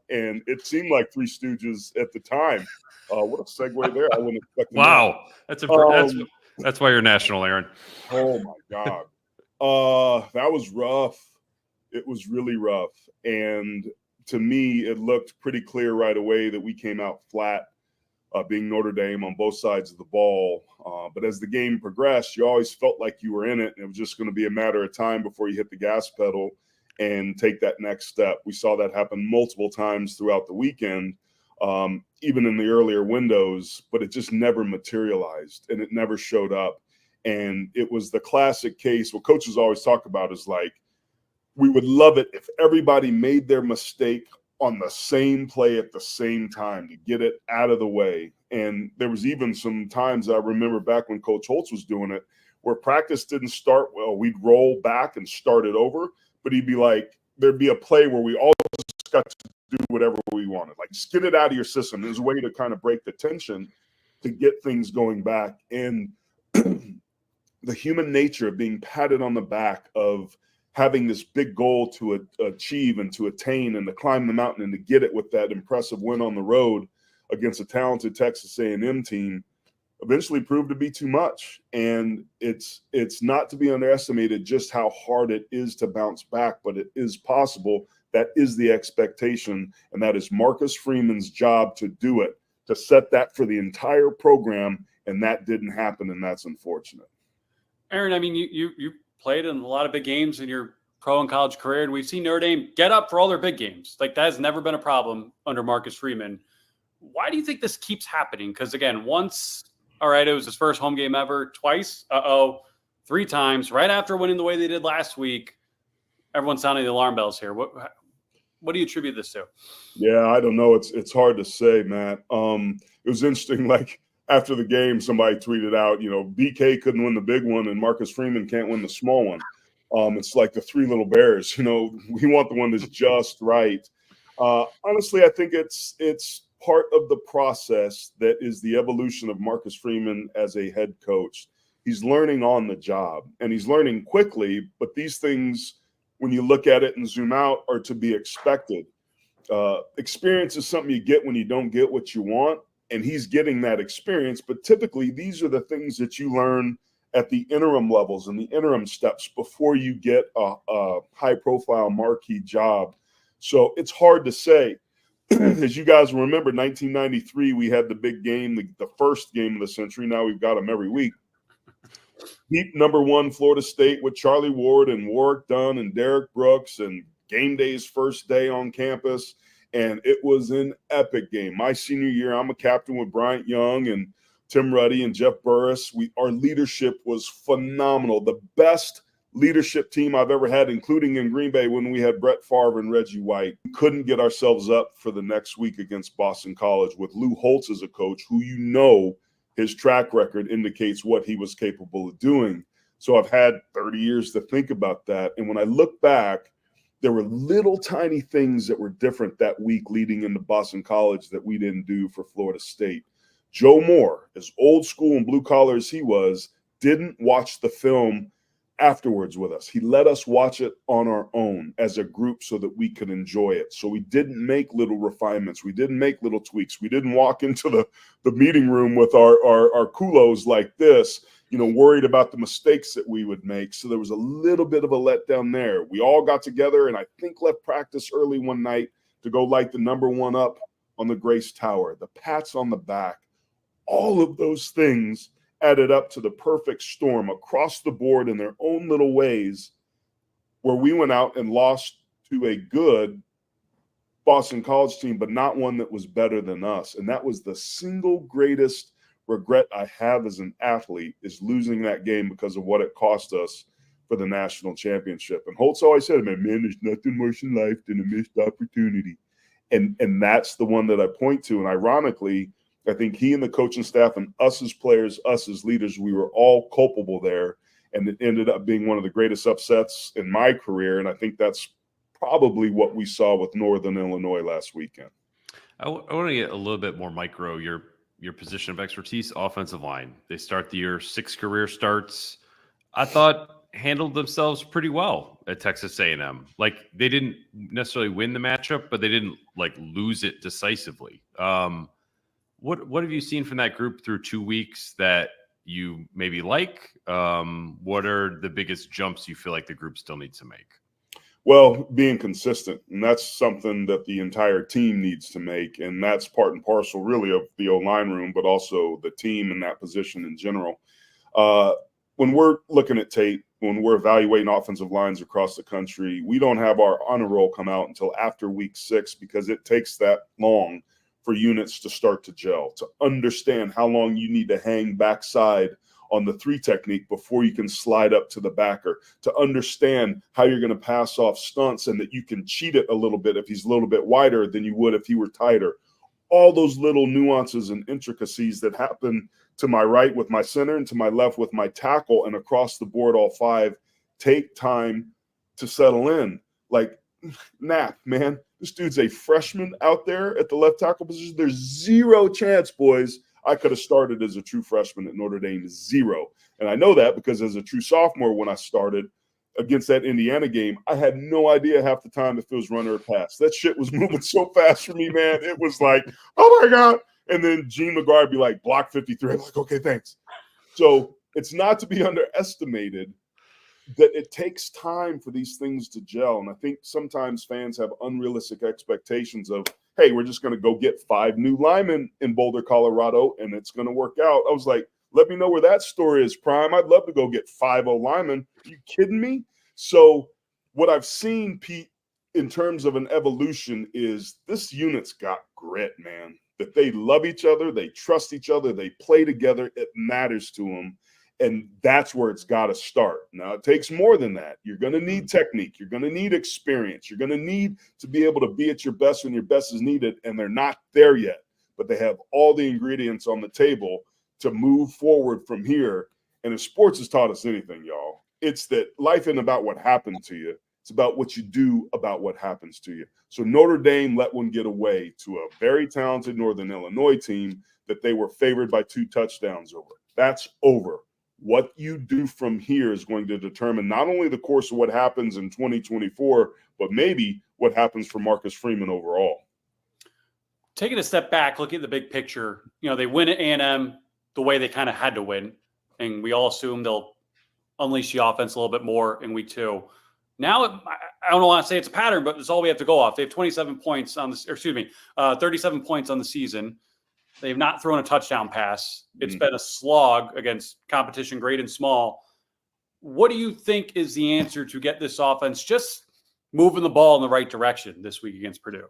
And it seemed like Three Stooges at the time. What a segue there. I wouldn't expect wow. That's why you're national, Aaron. Oh, my God. That was rough. It was really rough. And to me, it looked pretty clear right away that we came out flat, being Notre Dame on both sides of the ball. But as the game progressed, you always felt like you were in it. And it was just going to be a matter of time before you hit the gas pedal and take that next step. We saw that happen multiple times throughout the weekend, even in the earlier windows, but it just never materialized and it never showed up. And it was the classic case. What coaches always talk about is we would love it if everybody made their mistake on the same play at the same time to get it out of the way. And there was even some times I remember back when Coach Holtz was doing it where practice didn't start well. We'd roll back and start it over, but he'd be like, there'd be a play where we all just got to do whatever we wanted. Just get it out of your system. There's a way to kind of break the tension to get things going back. And the human nature of being patted on the back, of having this big goal to achieve and to attain and to climb the mountain and to get it with that impressive win on the road against a talented Texas A&M team eventually proved to be too much. And it's not to be underestimated just how hard it is to bounce back, but it is possible. That is the expectation, and that is Marcus Freeman's job to do it. to set that for the entire program, and that didn't happen, and that's unfortunate. Aaron, I mean, you played in a lot of big games in your pro and college career, and we've seen Notre Dame get up for all their big games. Like, that has never been a problem under Marcus Freeman. Why do you think this keeps happening? Because, again, once, all right, it was his first home game ever, twice, 3 times, right after winning the way they did last week. Everyone's sounding the alarm bells here. What do you attribute this to? Yeah, I don't know. It's hard to say, Matt. It was interesting, like, after the game, somebody tweeted out, BK couldn't win the big one and Marcus Freeman can't win the small one. It's like the 3 little bears, we want the one that's just right. Honestly, I think it's part of the process that is the evolution of Marcus Freeman as a head coach. He's learning on the job, and he's learning quickly, but these things, when you look at it and zoom out, are to be expected. Experience is something you get when you don't get what you want, and he's getting that experience. But typically, these are the things that you learn at the interim levels and the interim steps before you get a high-profile marquee job. So it's hard to say. As you guys remember, 1993, we had the big game, the first game of the century. Now we've got them every week. Beat #1 Florida State with Charlie Ward and Warwick Dunn and Derek Brooks, and game day's first day on campus. And it was an epic game. My senior year, I'm a captain with Bryant Young and Tim Ruddy and Jeff Burris. Our leadership was phenomenal. The best leadership team I've ever had, including in Green Bay when we had Brett Favre and Reggie White. We couldn't get ourselves up for the next week against Boston College with Lou Holtz as a coach, who his track record indicates what he was capable of doing. So I've had 30 years to think about that. And when I look back, there were little tiny things that were different that week leading into Boston College that we didn't do for Florida State. Joe Moore, as old school and blue collar as he was, didn't watch the film afterwards with us. He let us watch it on our own as a group so that we could enjoy it. So we didn't make little refinements. We didn't make little tweaks. We didn't walk into the meeting room with our culos like this, worried about the mistakes that we would make. So there was a little bit of a letdown there. We all got together and I think left practice early one night to go light the #1 up on the Grace Tower, the pats on the back. All of those things added up to the perfect storm across the board in their own little ways, where we went out and lost to a good Boston College team, but not one that was better than us. And that was the single greatest regret I have as an athlete, is losing that game because of what it cost us for the national championship. And Holtz always said, man, there's nothing worse in life than a missed opportunity. And that's the one that I point to. And ironically, I think he and the coaching staff and us as players, us as leaders, we were all culpable there. And it ended up being one of the greatest upsets in my career. And I think that's probably what we saw with Northern Illinois last weekend. I want to get a little bit more micro. Your position of expertise, offensive line. They start the year 6 career starts. I thought handled themselves pretty well at Texas A&M. Like, they didn't necessarily win the matchup, but they didn't lose it decisively. What have you seen from that group through 2 weeks that you maybe like? What are the biggest jumps you feel like the group still needs to make? Well, being consistent, and that's something that the entire team needs to make, and that's part and parcel really of the O-line room, but also the team in that position in general. When we're looking at tape, when we're evaluating offensive lines across the country, we don't have our honor roll come out until after week 6 because it takes that long for units to start to gel, to understand how long you need to hang backside on the 3 technique before you can slide up to the backer, to understand how you're going to pass off stunts and that you can cheat it a little bit if he's a little bit wider than you would if he were tighter. All those little nuances and intricacies that happen to my right with my center and to my left with my tackle and across the board, all 5, take time to settle in. Like, Knapp, man, this dude's a freshman out there at the left tackle position. There's 0 chance, boys, I could have started as a true freshman at Notre Dame. 0. And I know that because as a true sophomore, when I started against that Indiana game, I had no idea half the time if it was run or pass. That shit was moving so fast for me, man. It was like, oh my God. And then Gene McGuire would be like, block 53. I'm like, okay, thanks. So it's not to be underestimated that it takes time for these things to gel. And I think sometimes fans have unrealistic expectations of, hey, we're just going to go get 5 new linemen in Boulder, Colorado, and it's going to work out. I was like, let me know where that story is, Prime. I'd love to go get 5 linemen. Are you kidding me? So what I've seen, Pete, in terms of an evolution is this unit's got grit, man, that they love each other. They trust each other. They play together. It matters to them. And that's where it's got to start. Now, it takes more than that. You're going to need technique. You're going to need experience. You're going to need to be able to be at your best when your best is needed, and they're not there yet. But they have all the ingredients on the table to move forward from here. And if sports has taught us anything, y'all, it's that life isn't about what happened to you. It's about what you do about what happens to you. So Notre Dame let one get away to a very talented Northern Illinois team that they were favored by 2 touchdowns over. That's over. What you do from here is going to determine not only the course of what happens in 2024, but maybe what happens for Marcus Freeman overall. Taking a step back, looking at the big picture, they win at A&M the way they kind of had to win, and we all assume they'll unleash the offense a little bit more in week 2. Now, I don't want to say it's a pattern, but it's all we have to go off. They have 27 points on this, 37 points on the season. They've not thrown a touchdown pass. It's been a slog against competition, great and small. What do you think is the answer to get this offense just moving the ball in the right direction this week against Purdue?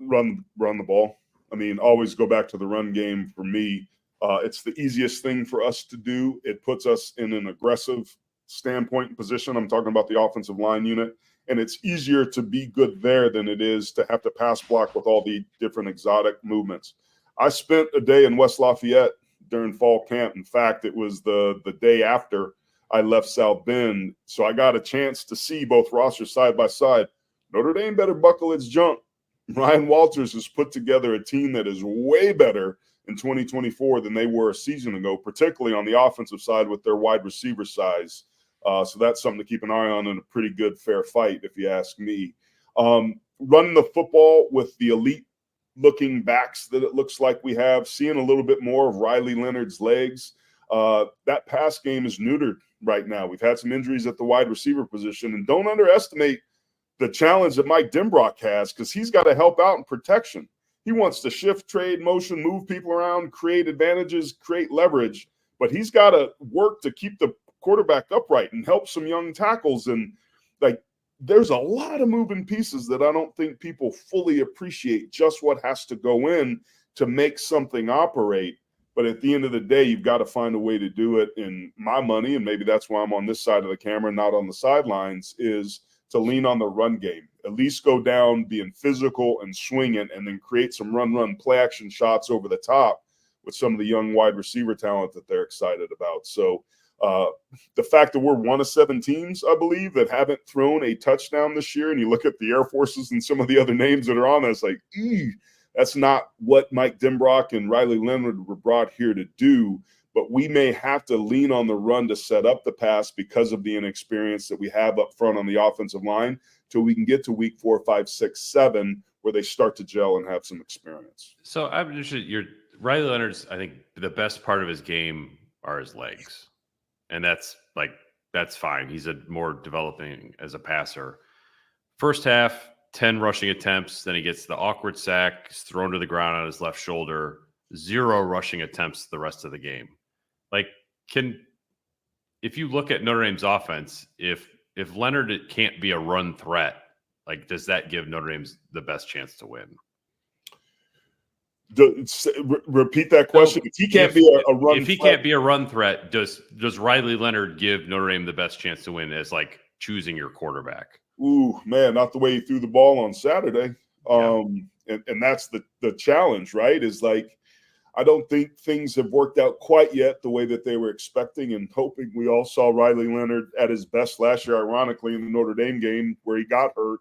Run the ball. I mean, always go back to the run game for me. It's the easiest thing for us to do. It puts us in an aggressive standpoint and position. I'm talking about the offensive line unit. And it's easier to be good there than it is to have to pass block with all the different exotic movements. I spent a day in West Lafayette during fall camp. In fact, it was the day after I left South Bend. So I got a chance to see both rosters side by side. Notre Dame better buckle its jump. Ryan Walters has put together a team that is way better in 2024 than they were a season ago, particularly on the offensive side with their wide receiver size. So that's something to keep an eye on in a pretty good, fair fight, if you ask me. Running the football with the elite looking backs that it looks like we have, seeing a little bit more of Riley Leonard's legs. That pass game is neutered right now. We've had some injuries at the wide receiver position, and don't underestimate the challenge that Mike Dimbrock has, because he's got to help out in protection. He wants to shift, trade, motion, move people around, create advantages, create leverage, but he's got to work to keep the quarterback upright and help some young tackles. And there's a lot of moving pieces that I don't think people fully appreciate just what has to go in to make something operate. But at the end of the day, you've got to find a way to do it. And my money, and maybe that's why I'm on this side of the camera, not on the sidelines, is to lean on the run game. At least go down being physical and swinging, and then create some run, play action shots over the top with some of the young wide receiver talent that they're excited about. So the fact that we're one of 7 teams, I believe, that haven't thrown a touchdown this year, and you look at the Air Forces and some of the other names that are on, it's like, that's not what Mike Dimbrock and Riley Leonard were brought here to do. But we may have to lean on the run to set up the pass because of the inexperience that we have up front on the offensive line till we can get to week 4, 5, 6, 7, where they start to gel and have some experience. So I'm interested. Riley Leonard's, I think, the best part of his game are his legs. And that's fine. He's more developing as a passer. First half, 10 rushing attempts. Then he gets the awkward sack, he's thrown to the ground on his left shoulder. 0 rushing attempts the rest of the game. If you look at Notre Dame's offense, if Leonard can't be a run threat, does that give Notre Dame the best chance to win? Repeat that question. If he can't be a run, if he can't be a run threat, does Riley Leonard give Notre Dame the best chance to win as choosing your quarterback? Ooh, man, not the way he threw the ball on Saturday. And that's the challenge, right? Is I don't think things have worked out quite yet the way that they were expecting and hoping. We all saw Riley Leonard at his best last year, ironically, in the Notre Dame game where he got hurt.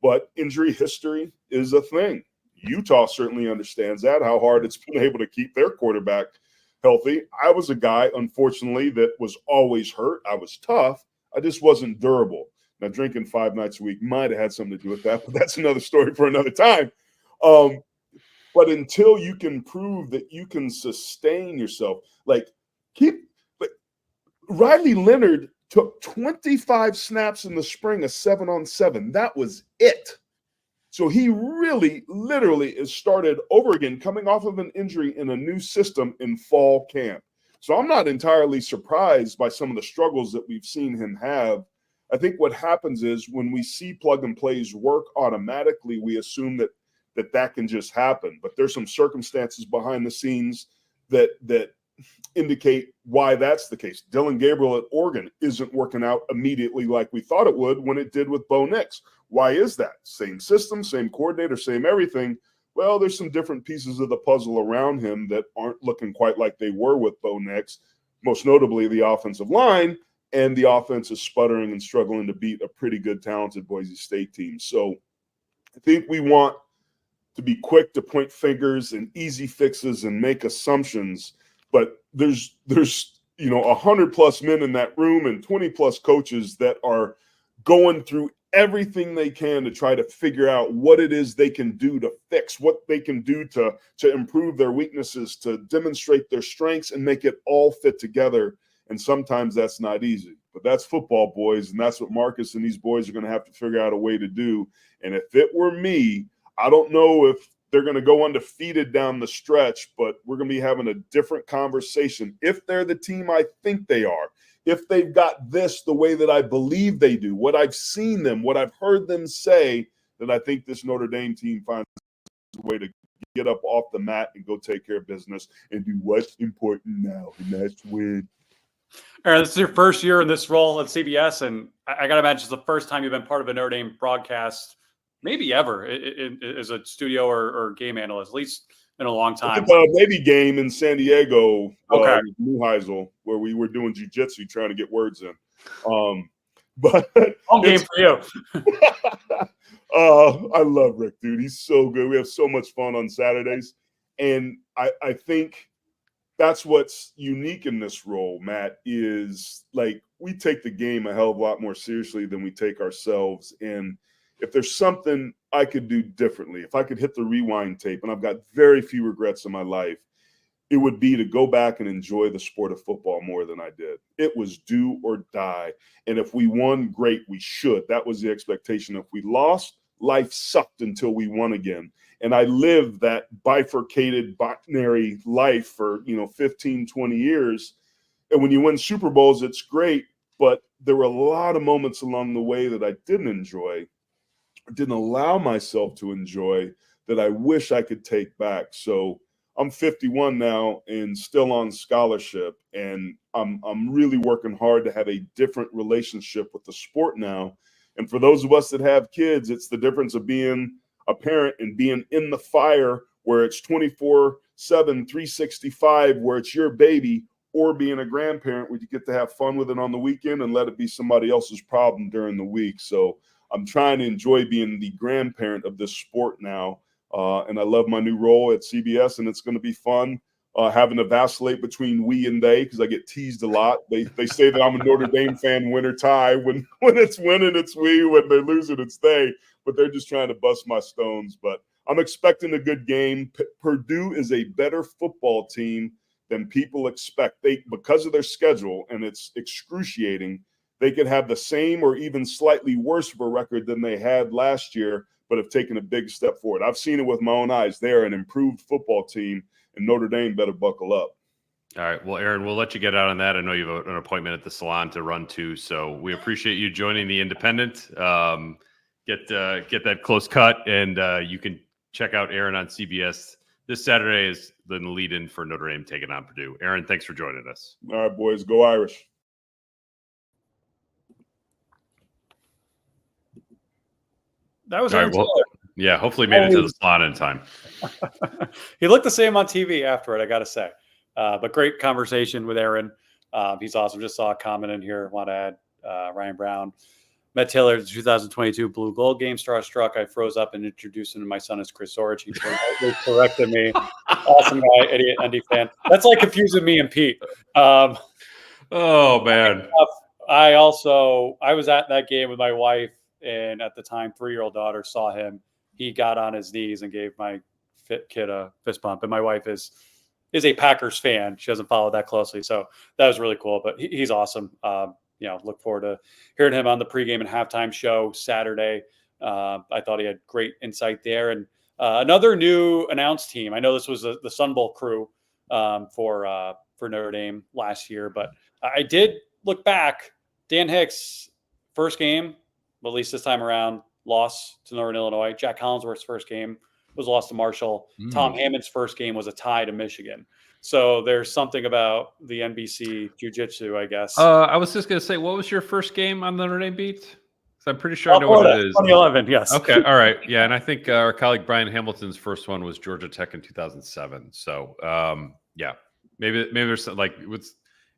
But injury history is a thing. Utah certainly understands that, how hard it's been able to keep their quarterback healthy. I was a guy, unfortunately, that was always hurt. I was tough. I just wasn't durable. Now, drinking 5 nights a week might have had something to do with that, but that's another story for another time. But until you can prove that you can sustain yourself, Riley Leonard took 25 snaps in the spring of 7-on-7. That was it. So he really, literally is started over again, coming off of an injury in a new system in fall camp. So I'm not entirely surprised by some of the struggles that we've seen him have. I think what happens is when we see plug and plays work automatically, we assume that can just happen. But there's some circumstances behind the scenes that indicate why that's the case. Dylan Gabriel at Oregon isn't working out immediately like we thought it would when it did with Bo Nix. Why is that? Same system, same coordinator, same everything. Well, there's some different pieces of the puzzle around him that aren't looking quite like they were with Bo Nix, most notably the offensive line, and the offense is sputtering and struggling to beat a pretty good, talented Boise State team. So I think we want to be quick to point fingers and easy fixes and make assumptions, but there's 100+ men in that room and 20+ coaches that are going through everything they can to try to figure out what it is they can do to fix, what they can do to improve their weaknesses, to demonstrate their strengths and make it all fit together. And sometimes that's not easy, but that's football, boys. And that's what Marcus and these boys are going to have to figure out a way to do. And if it were me, I don't know if they're going to go undefeated down the stretch, but we're going to be having a different conversation. If they're the team I think they are, if they've got this the way that I believe they do, what I've seen them, what I've heard them say, then I think this Notre Dame team finds a way to get up off the mat and go take care of business and do what's important now, and that's win. Aaron, this is your first year in this role at CBS, and I got to imagine it's the first time you've been part of a Notre Dame broadcast, maybe ever, as a studio or game analyst, at least in a long time. Maybe game in San Diego, okay, Neuheisel, where we were doing jiu-jitsu trying to get words in. But home game for you. I love Rick, dude. He's so good. We have so much fun on Saturdays, and I think that's what's unique in this role, Matt, is like we take the game a hell of a lot more seriously than we take ourselves. And if there's something I could do differently, if I could hit the rewind tape, and I've got very few regrets in my life, it would be to go back and enjoy the sport of football more than I did. It was do or die. And if we won, great, we should. That was the expectation. If we lost, life sucked until we won again. And I lived that bifurcated binary life for 15, 20 years. And when you win Super Bowls, it's great, but there were a lot of moments along the way that I didn't enjoy, didn't allow myself to enjoy, that I wish I could take back. So I'm 51 now and still on scholarship, and I'm really working hard to have a different relationship with the sport now. And for those of us that have kids, it's the difference of being a parent and being in the fire where it's 24/7, 365, where it's your baby, or being a grandparent where you get to have fun with it on the weekend and let it be somebody else's problem during the week. So I'm trying to enjoy being the grandparent of this sport now. And I love my new role at CBS, and it's going to be fun having to vacillate between we and they, because I get teased a lot. They say that I'm a Notre Dame fan, win or tie. When it's winning, it's we. When they lose it, it's they. But they're just trying to bust my stones. But I'm expecting a good game. Purdue is a better football team than people expect. Because of their schedule, and it's excruciating, they could have the same or even slightly worse of a record than they had last year, but have taken a big step forward. I've seen it with my own eyes. They're an improved football team, and Notre Dame better buckle up. All right. Well, Aaron, we'll let you get out on that. I know you have an appointment at the salon to run to, so we appreciate you joining the Independent. Get that close cut, and you can check out Aaron on CBS this Saturday is the lead-in for Notre Dame taking on Purdue. Aaron, thanks for joining us. All right, boys, go Irish. That was Aaron Taylor. Yeah, hopefully made it to the salon in time. He looked the same on TV after it, I got to say. But great conversation with Aaron. He's awesome. Just saw a comment in here. Want to add Ryan Brown. Met Taylor at the 2022 Blue Gold game. Starstruck. I froze up and introduced him to my son as Chris Orich. He corrected me. Awesome guy, idiot ND fan. That's like confusing me and Pete. Oh, man. I was at that game with my wife, and at the time, 3-year-old daughter saw him. He got on his knees and gave my kid a fist bump. And my wife is a Packers fan. She doesn't follow that closely, so that was really cool. But he's awesome. Look forward to hearing him on the pregame and halftime show Saturday I thought he had great insight there. And another new announced team. I know this was the Sun Bowl crew for Notre Dame last year, but I did look back. Dan Hicks' first game, at least this time around, loss to Northern Illinois. Jack Collinsworth's first game was lost to Marshall. Tom Hammond's first game was a tie to Michigan. So there's something about the NBC jiu-jitsu, I guess. I was just going to say, what was your first game on the Notre Dame beat? Because I'm pretty sure I know what it is. 2011, yes. Okay, all right. Yeah, and I think our colleague Brian Hamilton's first one was Georgia Tech in 2007. So, yeah, maybe there's like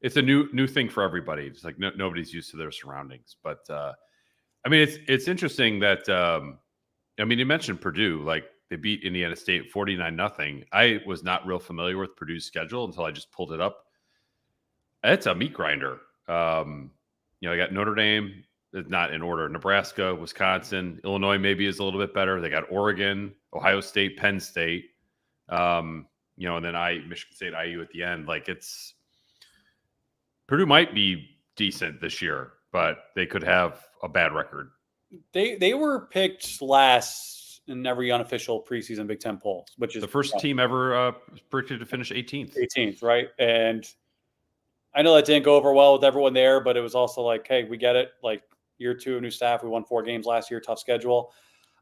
it's a new thing for everybody. It's like nobody's used to their surroundings. But, I mean, it's interesting that, I mean, you mentioned Purdue, like, they beat Indiana State 49-0. I was not real familiar with Purdue's schedule until I just pulled it up. It's a meat grinder. I got Notre Dame, not in order. Nebraska, Wisconsin, Illinois maybe is a little bit better. They got Oregon, Ohio State, Penn State, and then Michigan State, IU at the end. Like Purdue might be decent this year, but they could have a bad record. They were picked last in every unofficial preseason Big Ten poll, which is the first team ever predicted to finish 18th. 18th, right? And I know that didn't go over well with everyone there, but it was also like, hey, we get it. Like year 2 of new staff, we won 4 games last year, tough schedule.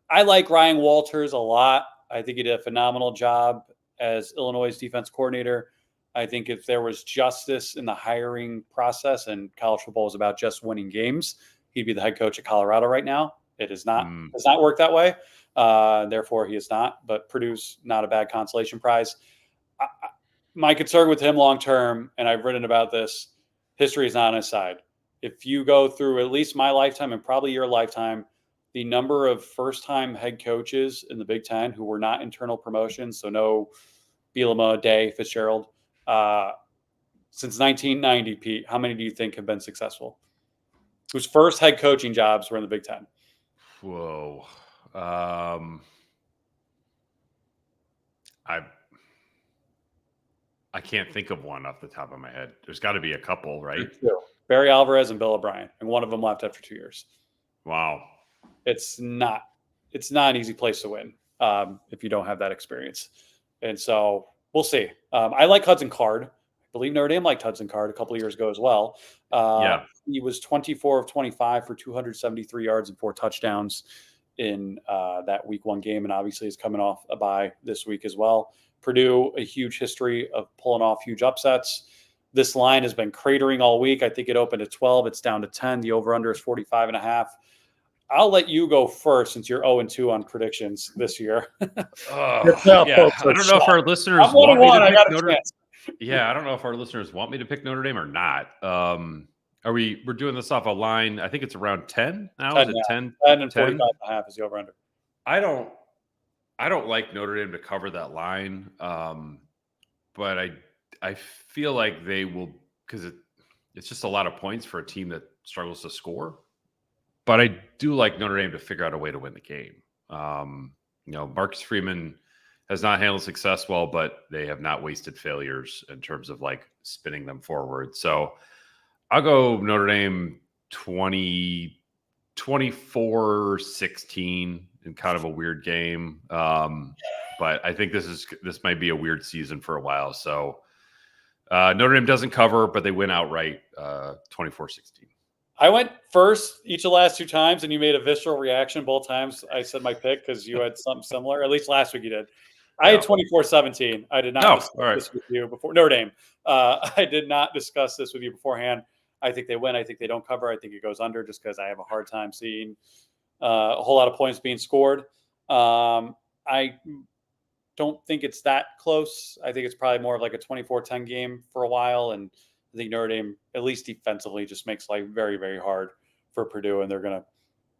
I like Ryan Walters a lot. I think he did a phenomenal job as Illinois' defense coordinator. I think if there was justice in the hiring process and college football is about just winning games, he'd be the head coach at Colorado right now. It is not. Does not work that way. Therefore, he is not. But Purdue's not a bad consolation prize. My concern with him long term, and I've written about this, history is not on his side. If you go through at least my lifetime and probably your lifetime, the number of first-time head coaches in the Big Ten who were not internal promotions, so no Bielema, Day, Fitzgerald, since 1990, Pete, how many do you think have been successful? Whose first head coaching jobs were in the Big Ten? Whoa. I can't think of one off the top of my head. There's got to be a couple, right? Barry Alvarez and Bill O'Brien, and one of them left after 2 years. Wow. It's not an easy place to win if you don't have that experience. And so we'll see. I like Hudson Card. I believe Notre Dame liked Hudson Card a couple of years ago as well. He was 24 of 25 for 273 yards and 4 touchdowns in that week 1 game. And obviously is coming off a bye this week as well. Purdue, a huge history of pulling off huge upsets. This line has been cratering all week. I think it opened at 12. It's down to 10. The over-under is 45.5. I'll let you go first since you're 0-2 on predictions this year. I don't know if our listeners want me to pick Notre Dame. Yeah, I don't know if our listeners want me to pick Notre Dame or not. We're doing this off a line. I think it's around 10 now. 10, is it 10? 10 and 45.5 is the over-under. I don't like Notre Dame to cover that line, but I feel like they will, because it's just a lot of points for a team that struggles to score. But I do like Notre Dame to figure out a way to win the game. Marcus Freeman has not handled success well, but they have not wasted failures in terms of like spinning them forward. So I'll go Notre Dame 24-16 in kind of a weird game. But I think this might be a weird season for a while. So Notre Dame doesn't cover, but they win outright 24-16. I went first each of the last 2 times, and you made a visceral reaction both times. I said my pick because you had something similar. At least last week you did. I had 24-17. I did not discuss this with you before. Notre Dame. I did not discuss this with you beforehand. I think they win. I think they don't cover. I think it goes under just because I have a hard time seeing a whole lot of points being scored. I don't think it's that close. I think it's probably more of like a 24-10 game for a while, and I think Notre Dame, at least defensively, just makes life very, very hard for Purdue, and they're going to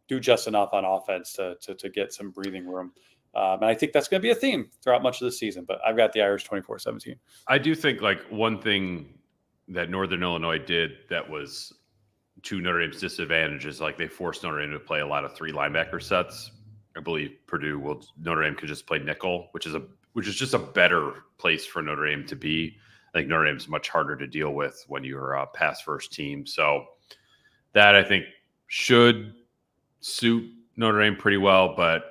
do just enough on offense to get some breathing room. And I think that's going to be a theme throughout much of the season, but I've got the Irish 24-17. I do think like one thing that Northern Illinois did that was to Notre Dame's disadvantage is like they forced Notre Dame to play a lot of 3 linebacker sets. I believe Notre Dame could just play nickel, which is just a better place for Notre Dame to be. I think Notre Dame is much harder to deal with when you're a pass first team. So that I think should suit Notre Dame pretty well, but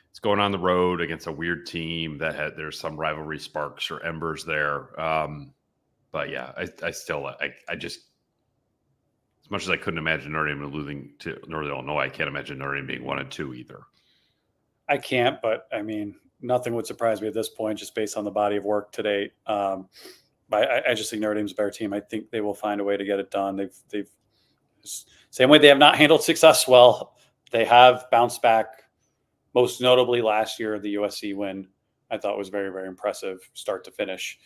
it's going on the road against a weird team there's some rivalry sparks or embers there. But yeah, I still just, as much as I couldn't imagine Notre Dame losing to Northern Illinois, I can't imagine Notre Dame being 1-2 either. I can't, but I mean, nothing would surprise me at this point, just based on the body of work to date. I just think Notre Dame's a better team. I think they will find a way to get it done. They've same way they have not handled success well. They have bounced back, most notably last year, the USC win. I thought was very, very impressive start to finish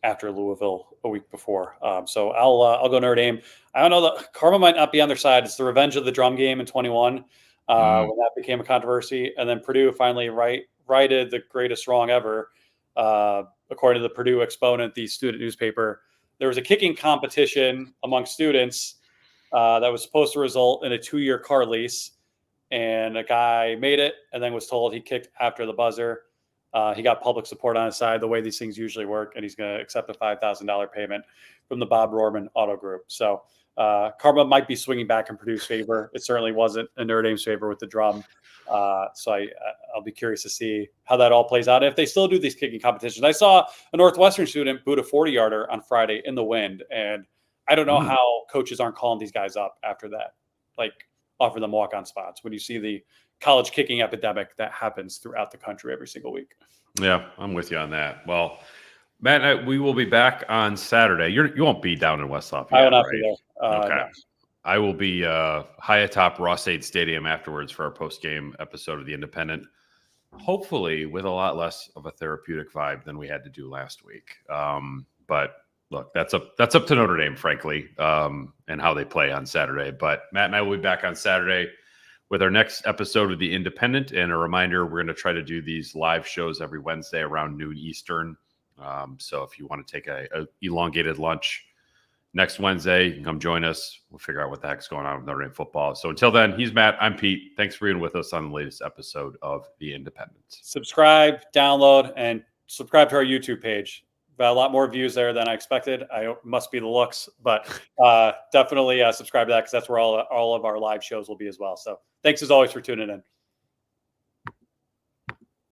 after Louisville a week before. So I'll go Notre Dame. I don't know, that karma might not be on their side. It's the revenge of the drum game in 21 when that became a controversy. And then Purdue finally righted the greatest wrong ever. According to the Purdue Exponent, the student newspaper, there was a kicking competition among students that was supposed to result in a 2-year car lease. And a guy made it and then was told he kicked after the buzzer. He got public support on his side, the way these things usually work, and he's going to accept a $5,000 payment from the Bob Rohrman Auto Group. So karma might be swinging back in Purdue's favor. It certainly wasn't in Notre Dame's favor with the drum. So I'll be curious to see how that all plays out. And if they still do these kicking competitions, I saw a Northwestern student boot a 40-yarder on Friday in the wind, and I don't know how coaches aren't calling these guys up after that, like offer them walk-on spots when you see the college kicking epidemic that happens throughout the country every single week. Yeah, I'm with you on that. Well, Matt, we will be back on Saturday. You won't be down in West Lafayette, I will not right? be there. Okay. No. I will be high atop Ross-Ade Stadium afterwards for our post-game episode of The Independent, hopefully with a lot less of a therapeutic vibe than we had to do last week. But look, that's up to Notre Dame, frankly, and how they play on Saturday. But Matt and I will be back on Saturday with our next episode of The Independent. And a reminder, we're going to try to do these live shows every Wednesday around noon Eastern. So if you want to take a elongated lunch next Wednesday, you can come join us. We'll figure out what the heck's going on with Notre Dame football. So until then, he's Matt. I'm Pete. Thanks for being with us on the latest episode of The Independent. Subscribe, download, and subscribe to our YouTube page. Got a lot more views there than I expected. Must be the looks, but definitely subscribe to that because that's where all of our live shows will be as well. So thanks as always for tuning in.